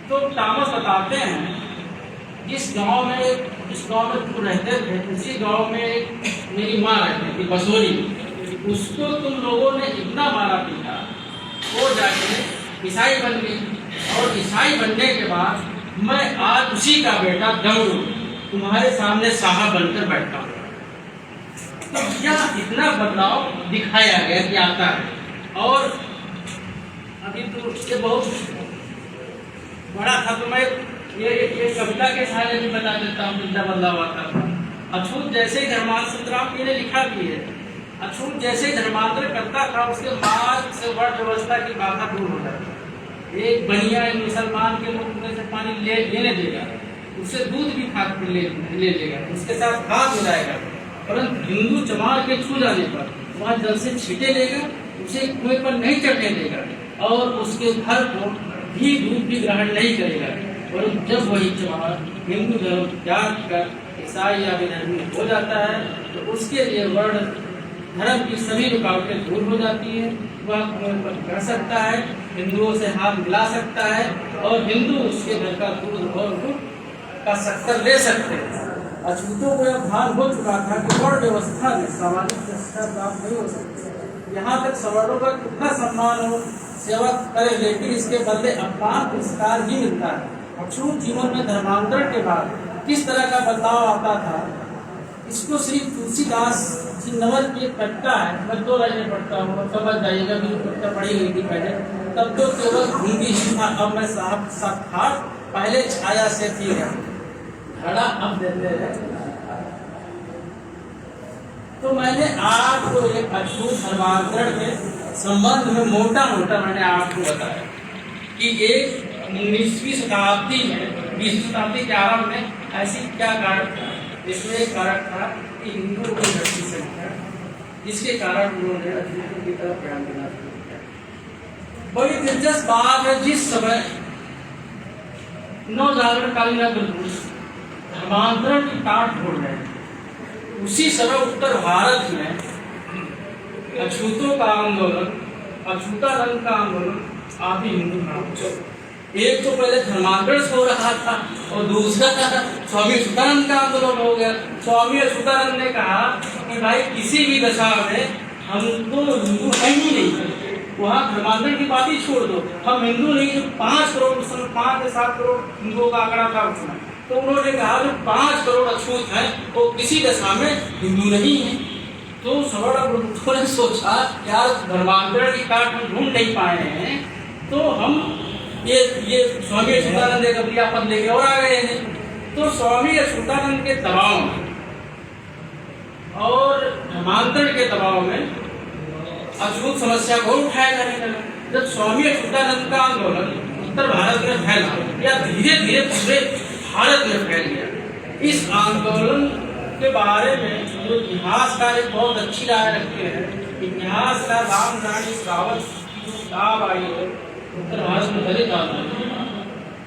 तो तामस बताते हैं जिस गांव में तुम रहते थे, उसी गांव में मेरी माँ रहती थी बसोरी। उसको तुम लोगों ने इतना मारा पीटा, वो जाके ईसाई बन गई। और ईसाई बनने के बाद मैं आज उसी का बेटा डमरू तुम्हारे सामने साहब बनकर बैठा हूँ। तो यह इतना बदलाव दिखाया गया कि आता है। और अभी तो ये बहुत बड़ा था, तो मैं ये कविता के सहारे भी बता देता हूँ कितना बदलाव आता था। अछूत जैसे ही धर्मांतर, आप ने लिखा भी है, अछूत जैसे ही धर्मांतर करता था उसके मार्ग से वर्ण व्यवस्था की बाधा दूर हो जाती। एक बनिया एक मुसलमान के मुख में से पानी लेने देगा, उससे दूध भी खा ले लेगा, उसके साथ हाथ मिलाएगा, परंतु हिंदू चमार के छू जाने पर वह जल से छीटे लेगा, उसे कुएं पर नहीं चढ़ने देगा और उसके घर को भी दूध भी ग्रहण नहीं करेगा। और जब वही चमार हिंदू धर्म त्याग कर ईसाई या विधर्मी हो जाता है तो उसके लिए वर्ण धर्म की सभी रुकावटें दूर हो जाती है। वह कुएं पर कर सकता है, हिंदुओं से हाथ मिला सकता है और हिंदू उसके घर का दूध और का शक्कर ले सकते हैं। अछूतों को यह भान हो चुका था कि वर्ण व्यवस्था में सामाजिक व्यवस्था प्राप्त नहीं हो सकती। यहाँ तक सवर्णों का कितना सम्मान हो, सेवा करे, लेकिन इसके बदले अपमान पुरस्कार ही मिलता है। अछूत जीवन में धर्मांतरण के बाद किस तरह का बदलाव आता था, इसको श्री तुलसीदास जी नवल की एक कविता है, मैं 2 लाइनें पढ़ता हूँ, समझ जाइएगा। मेरी कविता पढ़ी गई थी पहले, तब तो केवल हिंदी ही था, अब मैं साक्षात पहले छाया से थी घड़ा अब देते हैं। तो मैंने आपको एक अछूत धर्मांतरण के संबंध में मोटा मैंने आपको बताया कि एक 19वीं शताब्दी में 20वीं शताब्दी के आरंभ में ऐसी क्या कारण था। इसमें एक कारण था कि हिंदुओं की घटती संख्या, जिसके कारण उन्होंने अछूतों की तरफ ध्यान देना शुरू किया। बड़ी दिलचस्प बात है, जिस समय नवजागरणकालीन धर्मांतरण की काट छोड़ रहे हैं, उसी समय उत्तर भारत में अछूतों का आंदोलन, अछूतानंद का आंदोलन आदि हिंदू धर्म, एक तो पहले धर्मांतरण हो रहा था और दूसरा स्वामी अछूतानंद का आंदोलन हो गया। स्वामी अछूतानंद ने कहा कि भाई किसी भी दशा में हमको हिंदू है ही नहीं, वहाँ धर्मांतरण की बात ही छोड़ दो, हम हिंदू नहीं। जो 5 करोड़ 5 से 7 करोड़ हिंदुओं का आंकड़ा था उसमें, तो उन्होंने कहा जो 5 करोड़ अछूत हैं वो किसी दशा में हिंदू नहीं है। तो सवर्ण ग्रुपों ने सोचा यार धर्मांतरण की काट हम ढूंढ नहीं पाए हैं, तो हम ये स्वामी अछूतानंद एक अपनी आपद लेके और आ गए हैं। तो स्वामी अछूतानंद के दबाव में और धर्मांतरण के दबाव में अछूत समस्या को उठाया जाने लगा। जब स्वामी अछूतानंद का आंदोलन उत्तर भारत में फैला या धीरे धीरे पूरे भारत में फैल गया। इस आंदोलन के बारे में जो इतिहासकार एक बहुत अच्छी राय रखते हैं, इतिहासकार राम नारायण रावत की जो किताब आई है उत्तर भारत में दलित आंदोलन,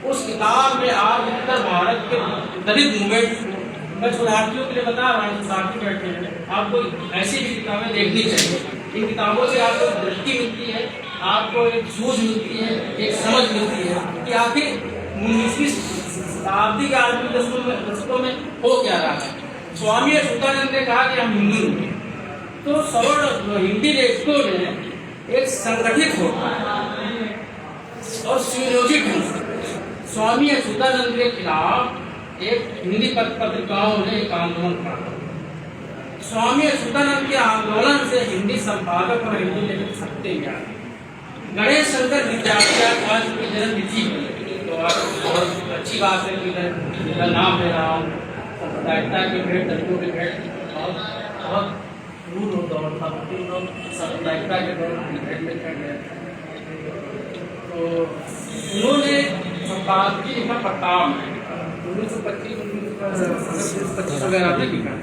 उस किताब में आप उत्तर भारत के दलित मूवमेंट, मैं शोधार्थियों के लिए बता रहा हूँ, साथी बैठे हैं, आपको ऐसी भी किताबें देखनी चाहिए। इन किताबों से आपको दृष्टि मिलती है, आपको एक सूझ मिलती है, एक समझ मिलती है कि आखिर 19वीं शताब्दी के आखिरी दशकों में हो क्या रहा है। स्वामी अच्युतानंद ने कहा कि हम हिंदू हैं, तो सवर्ण हिंदी लेखकों ने एक संगठित होकर और सुनियोजित ढंग से स्वामी अच्युतानंद के खिलाफ एक हिंदी पत्रिकाओं ने एक आंदोलन करा। स्वामी अच्युतानंद के आंदोलन से हिंदी संपादक और हिंदी लेखक सकते गया। गणेश शंकर विद्यापीठ आज की जन्मतिथि तो बहुत अच्छी बात है कि मेरा नाम ले रहा हूँ। सांप्रदायिकता के भेंट, दलितों के भेंट बहुत दूर दौर था, लोग सांप्रदायिकता के दौर भेंट में चढ़ गए। तो उन्होंने संपादकीय लिखा प्रताप 1925 वगैरह में लिखा।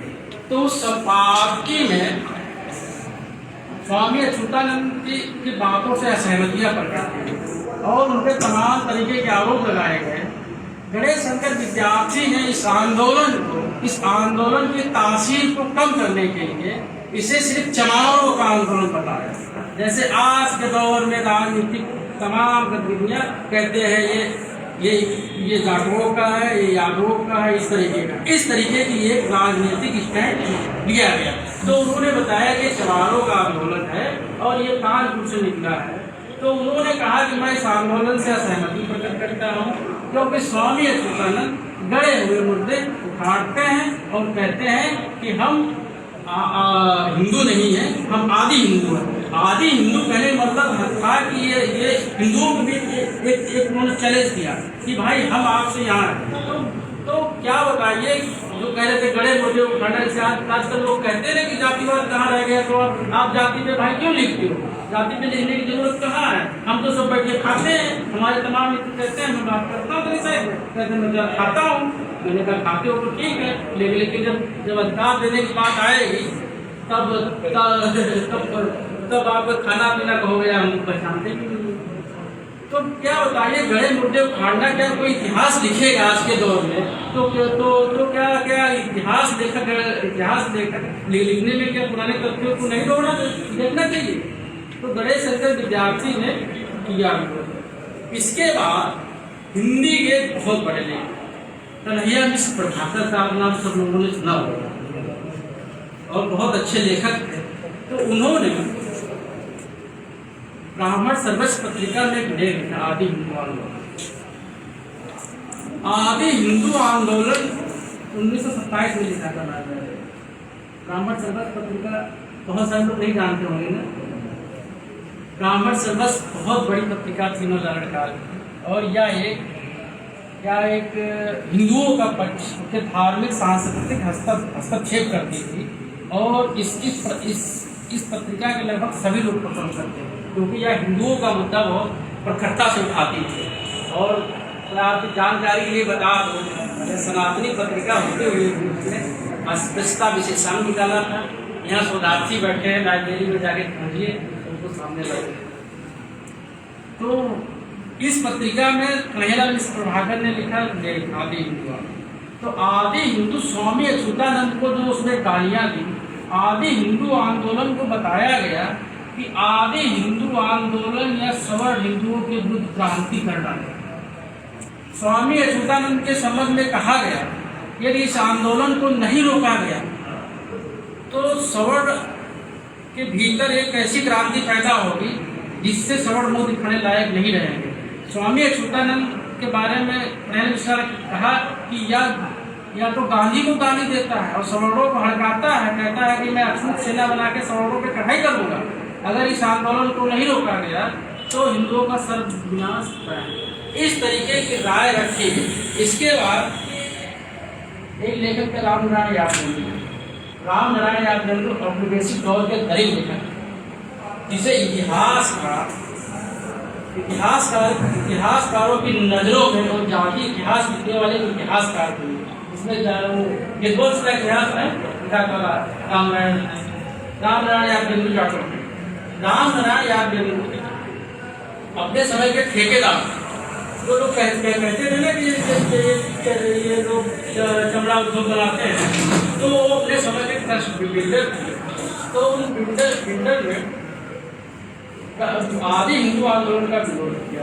तो संपादकीय में स्वामी अच्युतानंद की बातों से असहमतियां प्रकट हुई और उनके तमाम तरीके के आरोप लगाए गए। गणेश शंकर विद्यार्थी ने इस आंदोलन की तासीर को कम करने के लिए इसे सिर्फ चमारों का आंदोलन बताया। जैसे आज के दौर में राजनीतिक तमाम गतिविधियां कहते हैं ये जाटवों का है, ये यादवों का है, इस तरीके की एक राजनीतिक स्टैंड लिया गया। तो उन्होंने बताया कि चमारों का आंदोलन है और ये कानपुर से निकला है। तो उन्होंने कहा कि मैं इस आंदोलन से असहमति प्रकट करता हूँ, क्योंकि स्वामी अच्युतानंद गड़े हुए मुद्दे उठाते हैं और कहते हैं कि हम हिंदू नहीं है, हम आदि हिंदू हैं। आदि हिंदू कहने मतलब था कि ये हिंदुओं के बीच एक उन्होंने चैलेंज किया कि भाई हम आपसे यहाँ हैं। तो क्या बताइए, जो कह रहे थे गड़े मुद्दे उठाने से आजकल लोग कहते हैं कि जातिवाद कहाँ रह गया, तो आप जाति पे भाई क्यों लिखते हो, जाति पे लिखने की जरूरत कहाँ है, हम तो सब बैठ के खाते हैं। हमारे तमाम मित्र कहते हैं मैं बात करता हूँ कहते हैं मैं खाता हूँ। मैंने कहा खाते हो तो ठीक है, लेकिन जब अधिकार देने की बात आएगी तब आप खाना पीना कहोगे, हम पहचानते भी नहीं। तो क्या बताइए, गड़े मुद्दे उखाड़ना क्या कोई इतिहास लिखेगा आज के दौर में? तो क्या इतिहास लिखने में क्या पुराने तथ्यों को नहीं देखना चाहिए? तो गणेश शंकर विद्यार्थी ने किया। इसके बाद हिंदी के बहुत बड़े लेखक कन्हैया मिश्र प्रभाकर का नाम सब लोगों ने सुना होगा और बहुत अच्छे लेखक थे। तो उन्होंने ब्राह्मण सर्वस्व पत्रिका में एक लेख लिखा, आदि हिंदू आंदोलन। आदि हिंदू आंदोलन 1927 में लिखा था। ब्राह्मण सर्वस्व पत्रिका बहुत सारे लोग नहीं जानते होंगे ना। ब्राह्मण सर्वस्व बहुत बड़ी पत्रिका थी नवजागरण काल की, और यह एक हिंदुओं का पक्ष के धार्मिक सांस्कृतिक हस्तक्षेप करती थी। और इस पत्रिका के लगभग सभी लोग पसंद करते हैं, क्योंकि यह हिंदुओं का मुद्दा बहुत प्रखरता से उठाती थी। और आपकी जानकारी के लिए बता दो, सनातनी पत्रिका होते हुए अस्पृश्यता विशेषांक निकाला था। यहाँ शोधार्थी बैठे हैं, लाइब्रेरी में जाके पहुँचिए, उनको सामने लगे। तो इस पत्रिका में कन्हैया मिश्र प्रभाकर ने लिखा आदि हिंदू। तो आदि हिंदू स्वामी अच्युतानंद को जो उसने गालियाँ दी, आदि हिंदू आंदोलन को बताया गया कि आदि हिंदू आंदोलन या सवर्ण हिंदुओं के विरुद्ध क्रांति करना है। स्वामी अच्युतानंद के संबंध में कहा गया यदि इस आंदोलन को नहीं रोका गया तो सवर्ण के भीतर एक ऐसी क्रांति पैदा होगी जिससे सवर्ण मुंह दिखाने लायक नहीं रहेंगे। स्वामी अच्युतानंद के बारे में ने कहा कि या तो गांधी को गाली देता है और सवर्णों को हड़काता है, कहता है कि मैं अछूत सेना बना के सवर्णों पर चढ़ाई करूंगा। अगर इस आंदोलन को नहीं रोका गया तो हिंदुओं का सर्वनाश है। इस तरीके की राय रखी है। इसके बाद एक लेखक का राम नारायण यादव औपनिवेशिक दौर के दलित लेखक, जिसे इतिहास का इतिहासकारों की नजरों में और जाति इतिहास लिखने वाले इतिहासकार थे। इसमें ये दो का इतिहास है, रामनारायण याद बिंदु अपने समय के ठेकेदार जो लोग कहते थे ना कि ये लोग चमड़ा उद्योग बनाते हैं, तो वो अपने समय के बिल्डर थे। तो उन बिल्डर में आदि हिंदू आंदोलन का विरोध किया।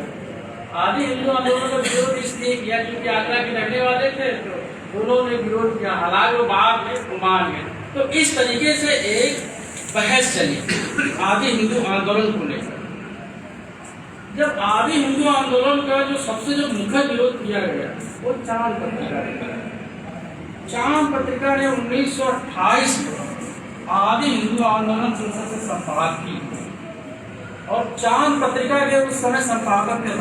आदि हिंदू आंदोलन का विरोध इसलिए किया क्योंकि आगरा के रहने वाले थे, तो दोनों ने विरोध किया। हालांकि वो बाद में मान गए। तो इस तरीके से एक बहस चली आदि हिंदू आंदोलन को लेकर। जब आदि हिंदू आंदोलन का सबसे मुख्य विरोध किया गया वो चांद पत्रिका ने। चांद पत्रिका ने 1928 में आदि हिंदू आंदोलन संसद से संपादक की और चांद पत्रिका के उस समय संपादक थे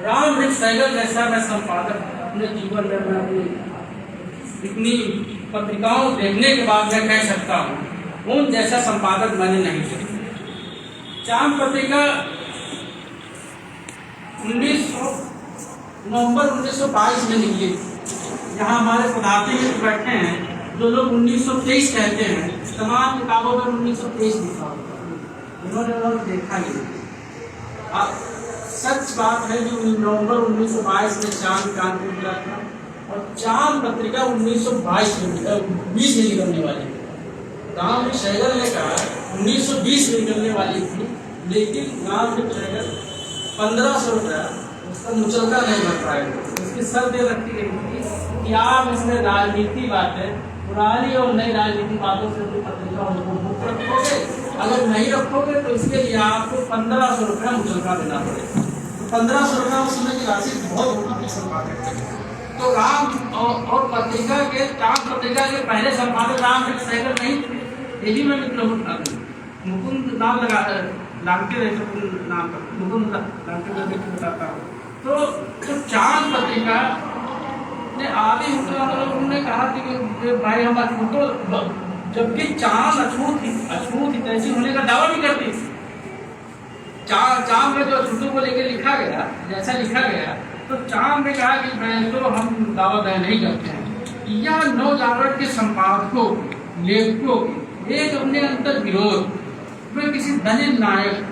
रामवृक्ष सहगल जैसा मैं संपादक अपने जीवन में मैं अपनी इतनी पत्रिकाओं देखने के बाद मैं कह सकता हूँ उन जैसा संपादक मैंने नहीं देखा। चांद पत्रिका नवंबर 1922 में निकली। यहाँ हमारे पदार्थी मित्र बैठे हैं जो लोग 1923 कहते हैं, तमाम किताबों में 1923 लिखा होता है, उन्होंने देखा ही। सच बात है जो नवंबर 1922 में चांद कानपुर मिला था और चांद पत्रिका 1920 में निकलने वाली थी। रामवृक्ष सहगल ने कहा 1920 में निकलने वाली थी, लेकिन रामवृक्ष सहगल 1500 रुपया उसका मुचलका नहीं भर पाएगा। उसकी शर्त रखी गई थी कि आप इसमें राजनीति बातें, पुरानी और नई राजनीति बातों से पत्रिका उनको मुक्त रखोगे, अगर नहीं रखोगे तो इसके लिए आपको 1500 रुपया मुचलका देना पड़ेगा। तो 1500 रुपया उस समय की राशि बहुत होती थी। तो राम और पत्रिका के चांद पत्रिका के पहले संपादक रामवृक्ष सहगल नहीं थे, यही मैं मुकुंद नाम लगा लांके नाम मुकुंद लांके बताता हूँ। तो चांद पत्रिका ने आदि हिंदू आंदोलन ने कहा कि भाई हम अछूतो, जबकि चांद अछूत हितैषी होने का दावा भी करती थी। चांद में जो अछूतों को लेकर लिखा गया, जैसा लिखा गया, तो चांद ने कहा कि मैं तो हम दावा दया नहीं करते हैं। यह नवजागरण के संपादकों लेखकों एक अपने अंतर विरोध में किसी दलित नायक को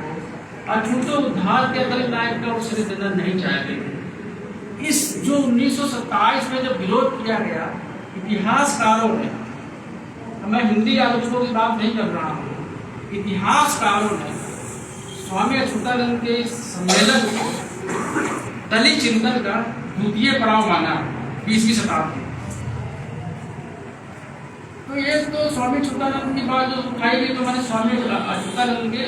अछूतों उद्धार के दलित नायक का श्रेय देना नहीं चाहते। इस जो 1927 में जब विरोध किया गया, इतिहासकारों ने, मैं हिंदी आलोचकों की बात नहीं कर रहा हूँ, इतिहासकारों ने स्वामी अच्युतानंद के सम्मेलन को दलित चिंतन का द्वितीय पड़ाव माना 20वीं शताब्दी। तो ये तो स्वामी अच्युतानंद की बात जो उठाई गई, तो मैंने स्वामी अच्युतानंद के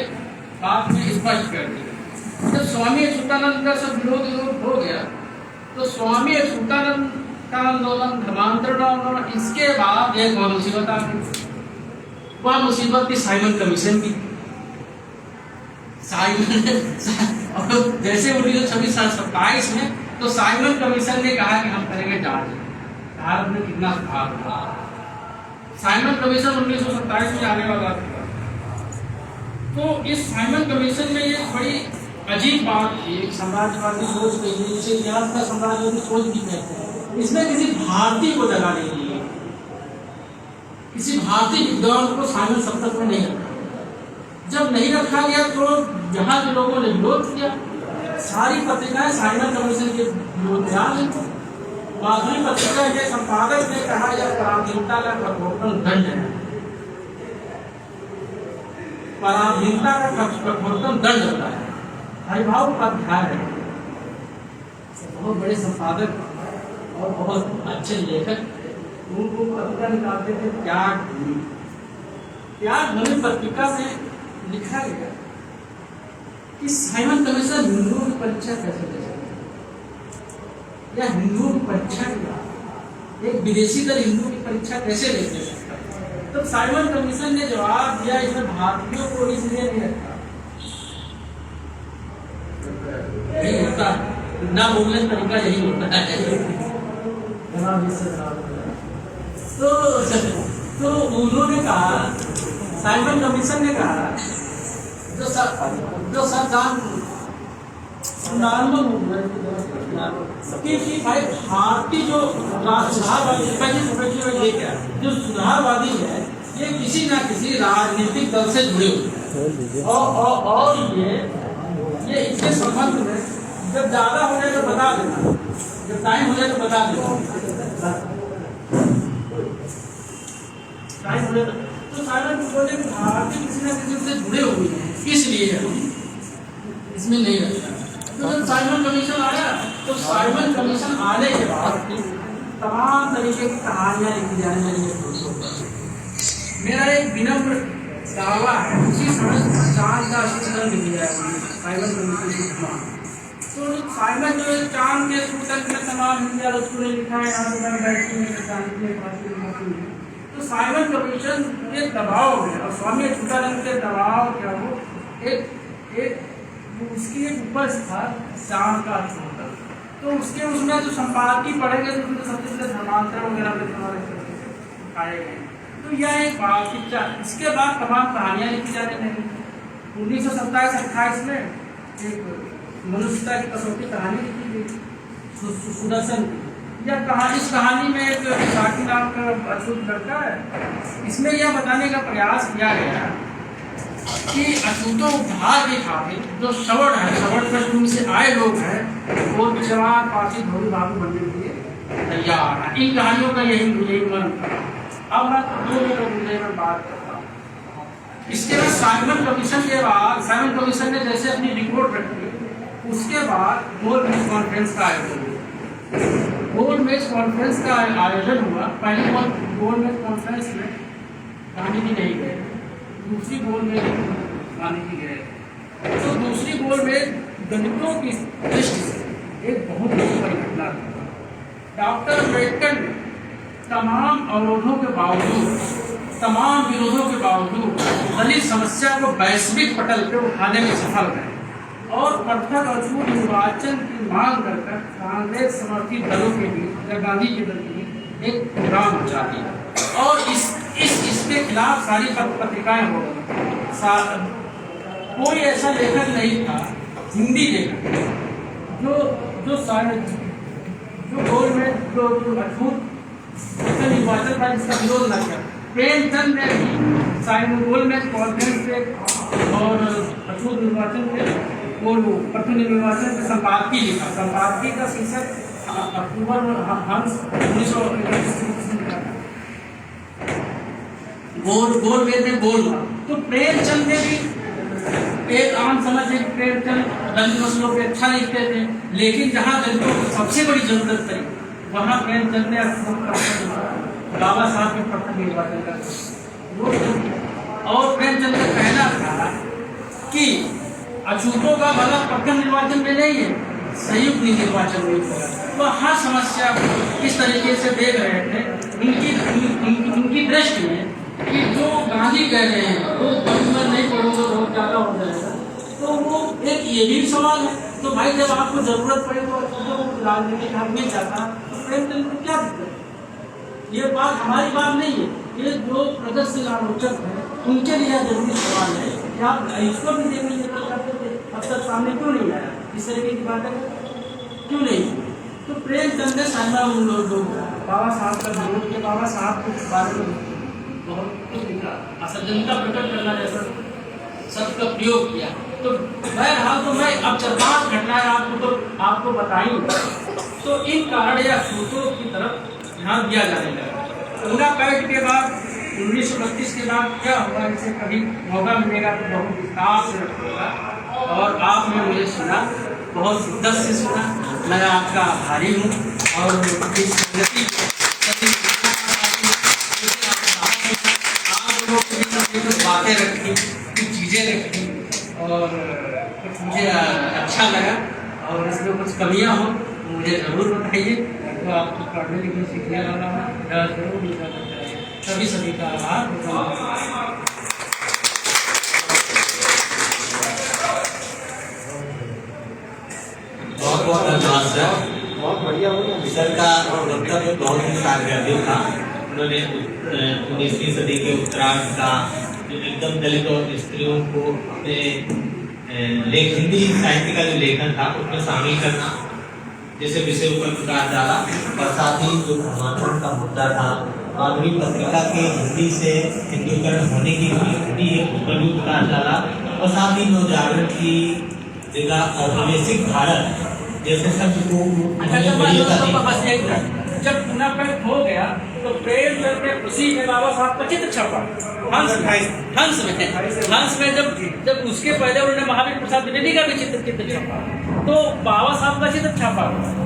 बात में स्पष्ट कर दिया। जब स्वामी अच्युतानंद का सब विरोध हो गया, तो स्वामी अच्युतानंद का आंदोलन, धर्मांतरण आंदोलन, इसके बाद एक और मुसीबत आ गई। वह मुसीबत थी साइमन कमीशन की। जैसे 1926-27 में तो साइमन कमीशन ने कहा कि हम करेंगे जांच, भारत में कितना सुधार हुआ। साइमन कमीशन 1927 में आने वाला था। तो इस साइमन कमीशन में ये बड़ी अजीब बात थी, एक समाजवादी सोच के लिए, जिसे इतिहास का समाजवादी सोच भी कहते हैं। इसमें किसी भारतीय को जगह नहीं दी, किसी भारतीय विद्वान को साइमन सप्तक में नहीं रखा। जब नहीं रखा गया तो यहाँ के लोगों ने विरोध किया, सारी पत्रिकाएं साइमन कमीशन के विरोध में आ गई। माधुरी पत्रिका के संपादक ने कहा यह पराधीनता का कठोरतम दंड है, पराधीनता का कठोरतम दंड होता है। हरिभाव उपाध्याय है, बहुत बड़े संपादक और बहुत अच्छे लेखक, उनको पत्रिका निकालते थे त्याग भूमि पत्रिका में लिखा गया कि साइमन कमीशन हिंदुओं की परीक्षा कैसे ले सकता है, या हिंदुओं की परीक्षा किया, एक विदेशी दल हिंदुओं की परीक्षा कैसे ले सकता है। तो साइमन कमीशन ने जवाब दिया इसमें भारतीयों को इसलिए नहीं रखा, यही होता है ना, बोलने का तरीका यही होता है। तो उन्होंने कहा, साइमन कमीशन ने कहा जो सरकार नॉर्मल कि भाई भारतीय जो सुधारवादी जो सुधारवादी है ये किसी ना किसी राजनीतिक दल से जुड़े हुए और ये इसके संबंध में जब ज्यादा हो जाए तो बता देना, जब टाइम हो जाए तो बता देना, टाइम हो जाए तो साइमन बोले कि भारतीय किसी न किसी से जुड़े हुए हैं, इसलिए इसमें नहीं रहता। तो जब साइमन कमीशन आया तो साइमन कमीशन आने के बाद तमाम तरीके की कहानियां लिखी जाने लगी। मेरा एक विनम्र दावा है, उसी समय चांद का सूचन लिख दिया साइमन कमीशन। तो साइमन जो चांद के सूचन में तमाम हिंदी आलोचकों ने लिखा है, यहाँ तो साइमन कमीशन के दबाव में और स्वामी अच्युतानंद के दबाव क्या वो एक उसकी एक उपज था चांद का छोटा। तो उसके उसमें जो संपादकीय पढ़ेंगे तो उसमें सबसे पहले धर्मांतरण वगैरह आए गए। तो यह एक बात। इसके बाद तमाम कहानियां लिखी जाने लगी। 1927-28 में एक मनुष्यता की कसौटी कहानी लिखी गई सुदर्शन की। यह कहानी, इस कहानी में एक साकी नाम का अछूत लड़का है। इसमें यह बताने का प्रयास किया गया कि अछूतो उद्धार के खातिर जो सवर्ण है, सवर्ण पृष्ठभूमि से आए लोग हैं, वो जवान पासी धोबी बाबू बनने के लिए तैयार है। इन कहानियों का यही मन था। अब मैं 2 मिनट में बात करता हूँ। इसके बाद साइमन कमीशन के बाद साइमन कमीशन ने जैसे अपनी रिपोर्ट रखी, उसके बाद गोलमेज कॉन्फ्रेंस का आयोजन हुआ। गोलमेज कॉन्फ्रेंस का आयोजन हुआ। पहली गोलमेज कॉन्फ्रेंस में गांधी जी नहीं गए, दूसरी गोल में गांधी जी गए। तो दूसरी गोल में दलितों की दृष्टि से एक बहुत बड़ी परिघटना थी। डॉक्टर अम्बेडकर ने तमाम अवरोधों के बावजूद, तमाम विरोधों के बावजूद दलित समस्या को वैश्विक पटल पर उठाने में सफल रहे और पृथक अछूत निर्वाचन की मांग कर कांग्रेस समर्थित दलों के बीच या गांधी के दल के बीच एक प्रोग्राम मचा दिया। और इसके खिलाफ सारी पत्रिकाएं हो गई। कोई ऐसा लेखक नहीं था, हिंदी लेखक, जो गोल में जो अछूत निर्वाचन था जिसका विरोध न किया। प्रेमचंद ने भी साइमन गोल में कॉन्फ्रेंस पे और अछूत निर्वाचन पे और प्रथम निर्वाचन के संपादकीय लिखा। संपादकीय का शीर्षक अक्टूबर हंस 1931 गोल में बोलना। तो प्रेमचंद ने भी एक आम समझ है कि प्रेमचंद दलित मसलों पे अच्छा लिखते थे, लेकिन जहाँ दलितों को सबसे बड़ी जरूरत थी वहाँ प्रेमचंद ने बाबा साहब के प्रथम निर्वाचन का। और प्रेमचंद का कहना था कि अछूतों का भला प्रथम निर्वाचन में नहीं है, संयुक्त निर्वाचन में होगा। तो हर समस्या को इस तरीके से देख रहे थे उनकी दृष्टि में कि जो गांधी कह रहे हैं वो मैं नहीं पढ़ूंगा बहुत ज़्यादा हो जाएगा। तो वो एक ये भी सवाल है। तो भाई जब आपको जरूरत पड़े तो राजनीतिक हक मिल जाता तो प्रेमचंद को क्या दिक्कत है? ये बात हमारी बात नहीं है, ये जो प्रगतिशील आलोचक है उनके लिए जरूरी सवाल है कि आप इसको भी देखने की जरूरत करते थे, अब तक सामने क्यों नहीं आया? इस तरीके की बातें क्यों नहीं? तो प्रेमचंद ने साइमन बाबा साहब का विरोध किया। बाबा साहब के बारे में बहुत कुछ लिखा, असज्जनता प्रकट करना जैसा शब्द का प्रयोग किया। तो बहरहाल तो मैं अब 4-5 घटनाएं आपको बताई। तो इन कारण या सूत्रों की तरफ ध्यान दिया जाने लगा। पूरा पैठ के बाद 1932 के बाद क्या हुआ, इसे कभी मौका मिलेगा तो बहुत विस्तार से रखूँगा। और आपने मुझे सुना, बहुत शिद्दत से सुना, मैं आपका आभारी हूँ। और कुछ बातें रखी, कुछ चीज़ें रखी और कुछ मुझे अच्छा लगा और इसमें कुछ कमियां हो मुझे ज़रूर बताइए। तो आपको पढ़ने लिखने सीखने वाला है जरूर मिलता करता है। सभी का आभार। बहुत बहुत धन्यवाद सर। बहुत बढ़िया सर का वक्तव्य बहुत ही सार्थक था। उन्होंने 19वीं सदी के उत्तरार्ध का एकदम दलित और स्त्रियों को अपने हिंदी साहित्य का जो लेखन था उसमें शामिल करना, जैसे विषयों पर प्रकाश डाला। और साथ ही जो धर्मांतरण का मुद्दा था, माधुरी पत्रिका के हिंदी से हिंदुकरण होने की हिंदी उस पर भी प्रकाश डाला। और साथ ही नवजागरण की जगह औपनिवेशिक भारत जैसे शब्द को बस यही था। जब पुनः हो गया तो प्रेमचंद के उसी में बाबा साहब का चित्र छपा हंस में जब उसके पहले उन्होंने महावीर प्रसाद द्विवेदी का भी चित्र छपा, तो बाबा साहब का चित्र छपा,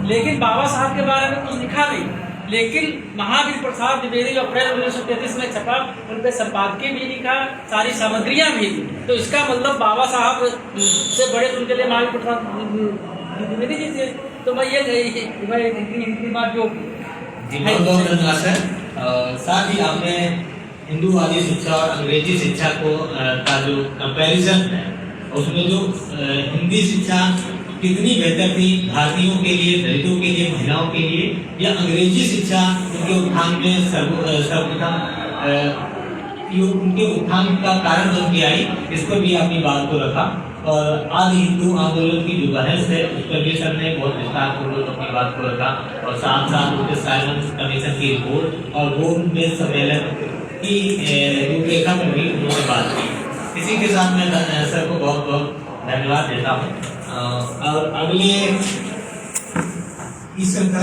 लेकिन बाबा साहब के बारे में कुछ लिखा नहीं। लेकिन महावीर प्रसाद द्विवेदी जो अप्रैल 1933 में छपा, उन पर संपादकीय भी लिखा, सारी सामग्रियां भी थी। तो इसका मतलब बाबा साहब से बड़े उनके लिए महावीर प्रसाद द्विवेदी जी थे। तो मैं ये बात जो बहुत धन्यवाद सर। साथ ही आपने हिंदूवादी शिक्षा और अंग्रेजी शिक्षा को का जो कंपैरिजन है, उसमें जो हिंदी शिक्षा कितनी बेहतर थी भारतीयों के लिए, दलितों के लिए, महिलाओं के लिए, या अंग्रेजी शिक्षा उनके उत्थान में सर्वप्रथम उनके उत्थान का कारण बन के आई, इस पर भी अपनी बात को रखा। और आदि हिंदू आंदोलन की जो बहस है उस पर भी सर ने बहुत विस्तार पूर्वक अपनी बात को रखा। और साथ साथ उनके साइमन कमीशन की रिपोर्ट और गोल्ड मेज सम्मेलन की रूपरेखा पर भी उन्होंने बात की। इसी के साथ मैं सर को बहुत बहुत धन्यवाद देता हूँ। और अगले इस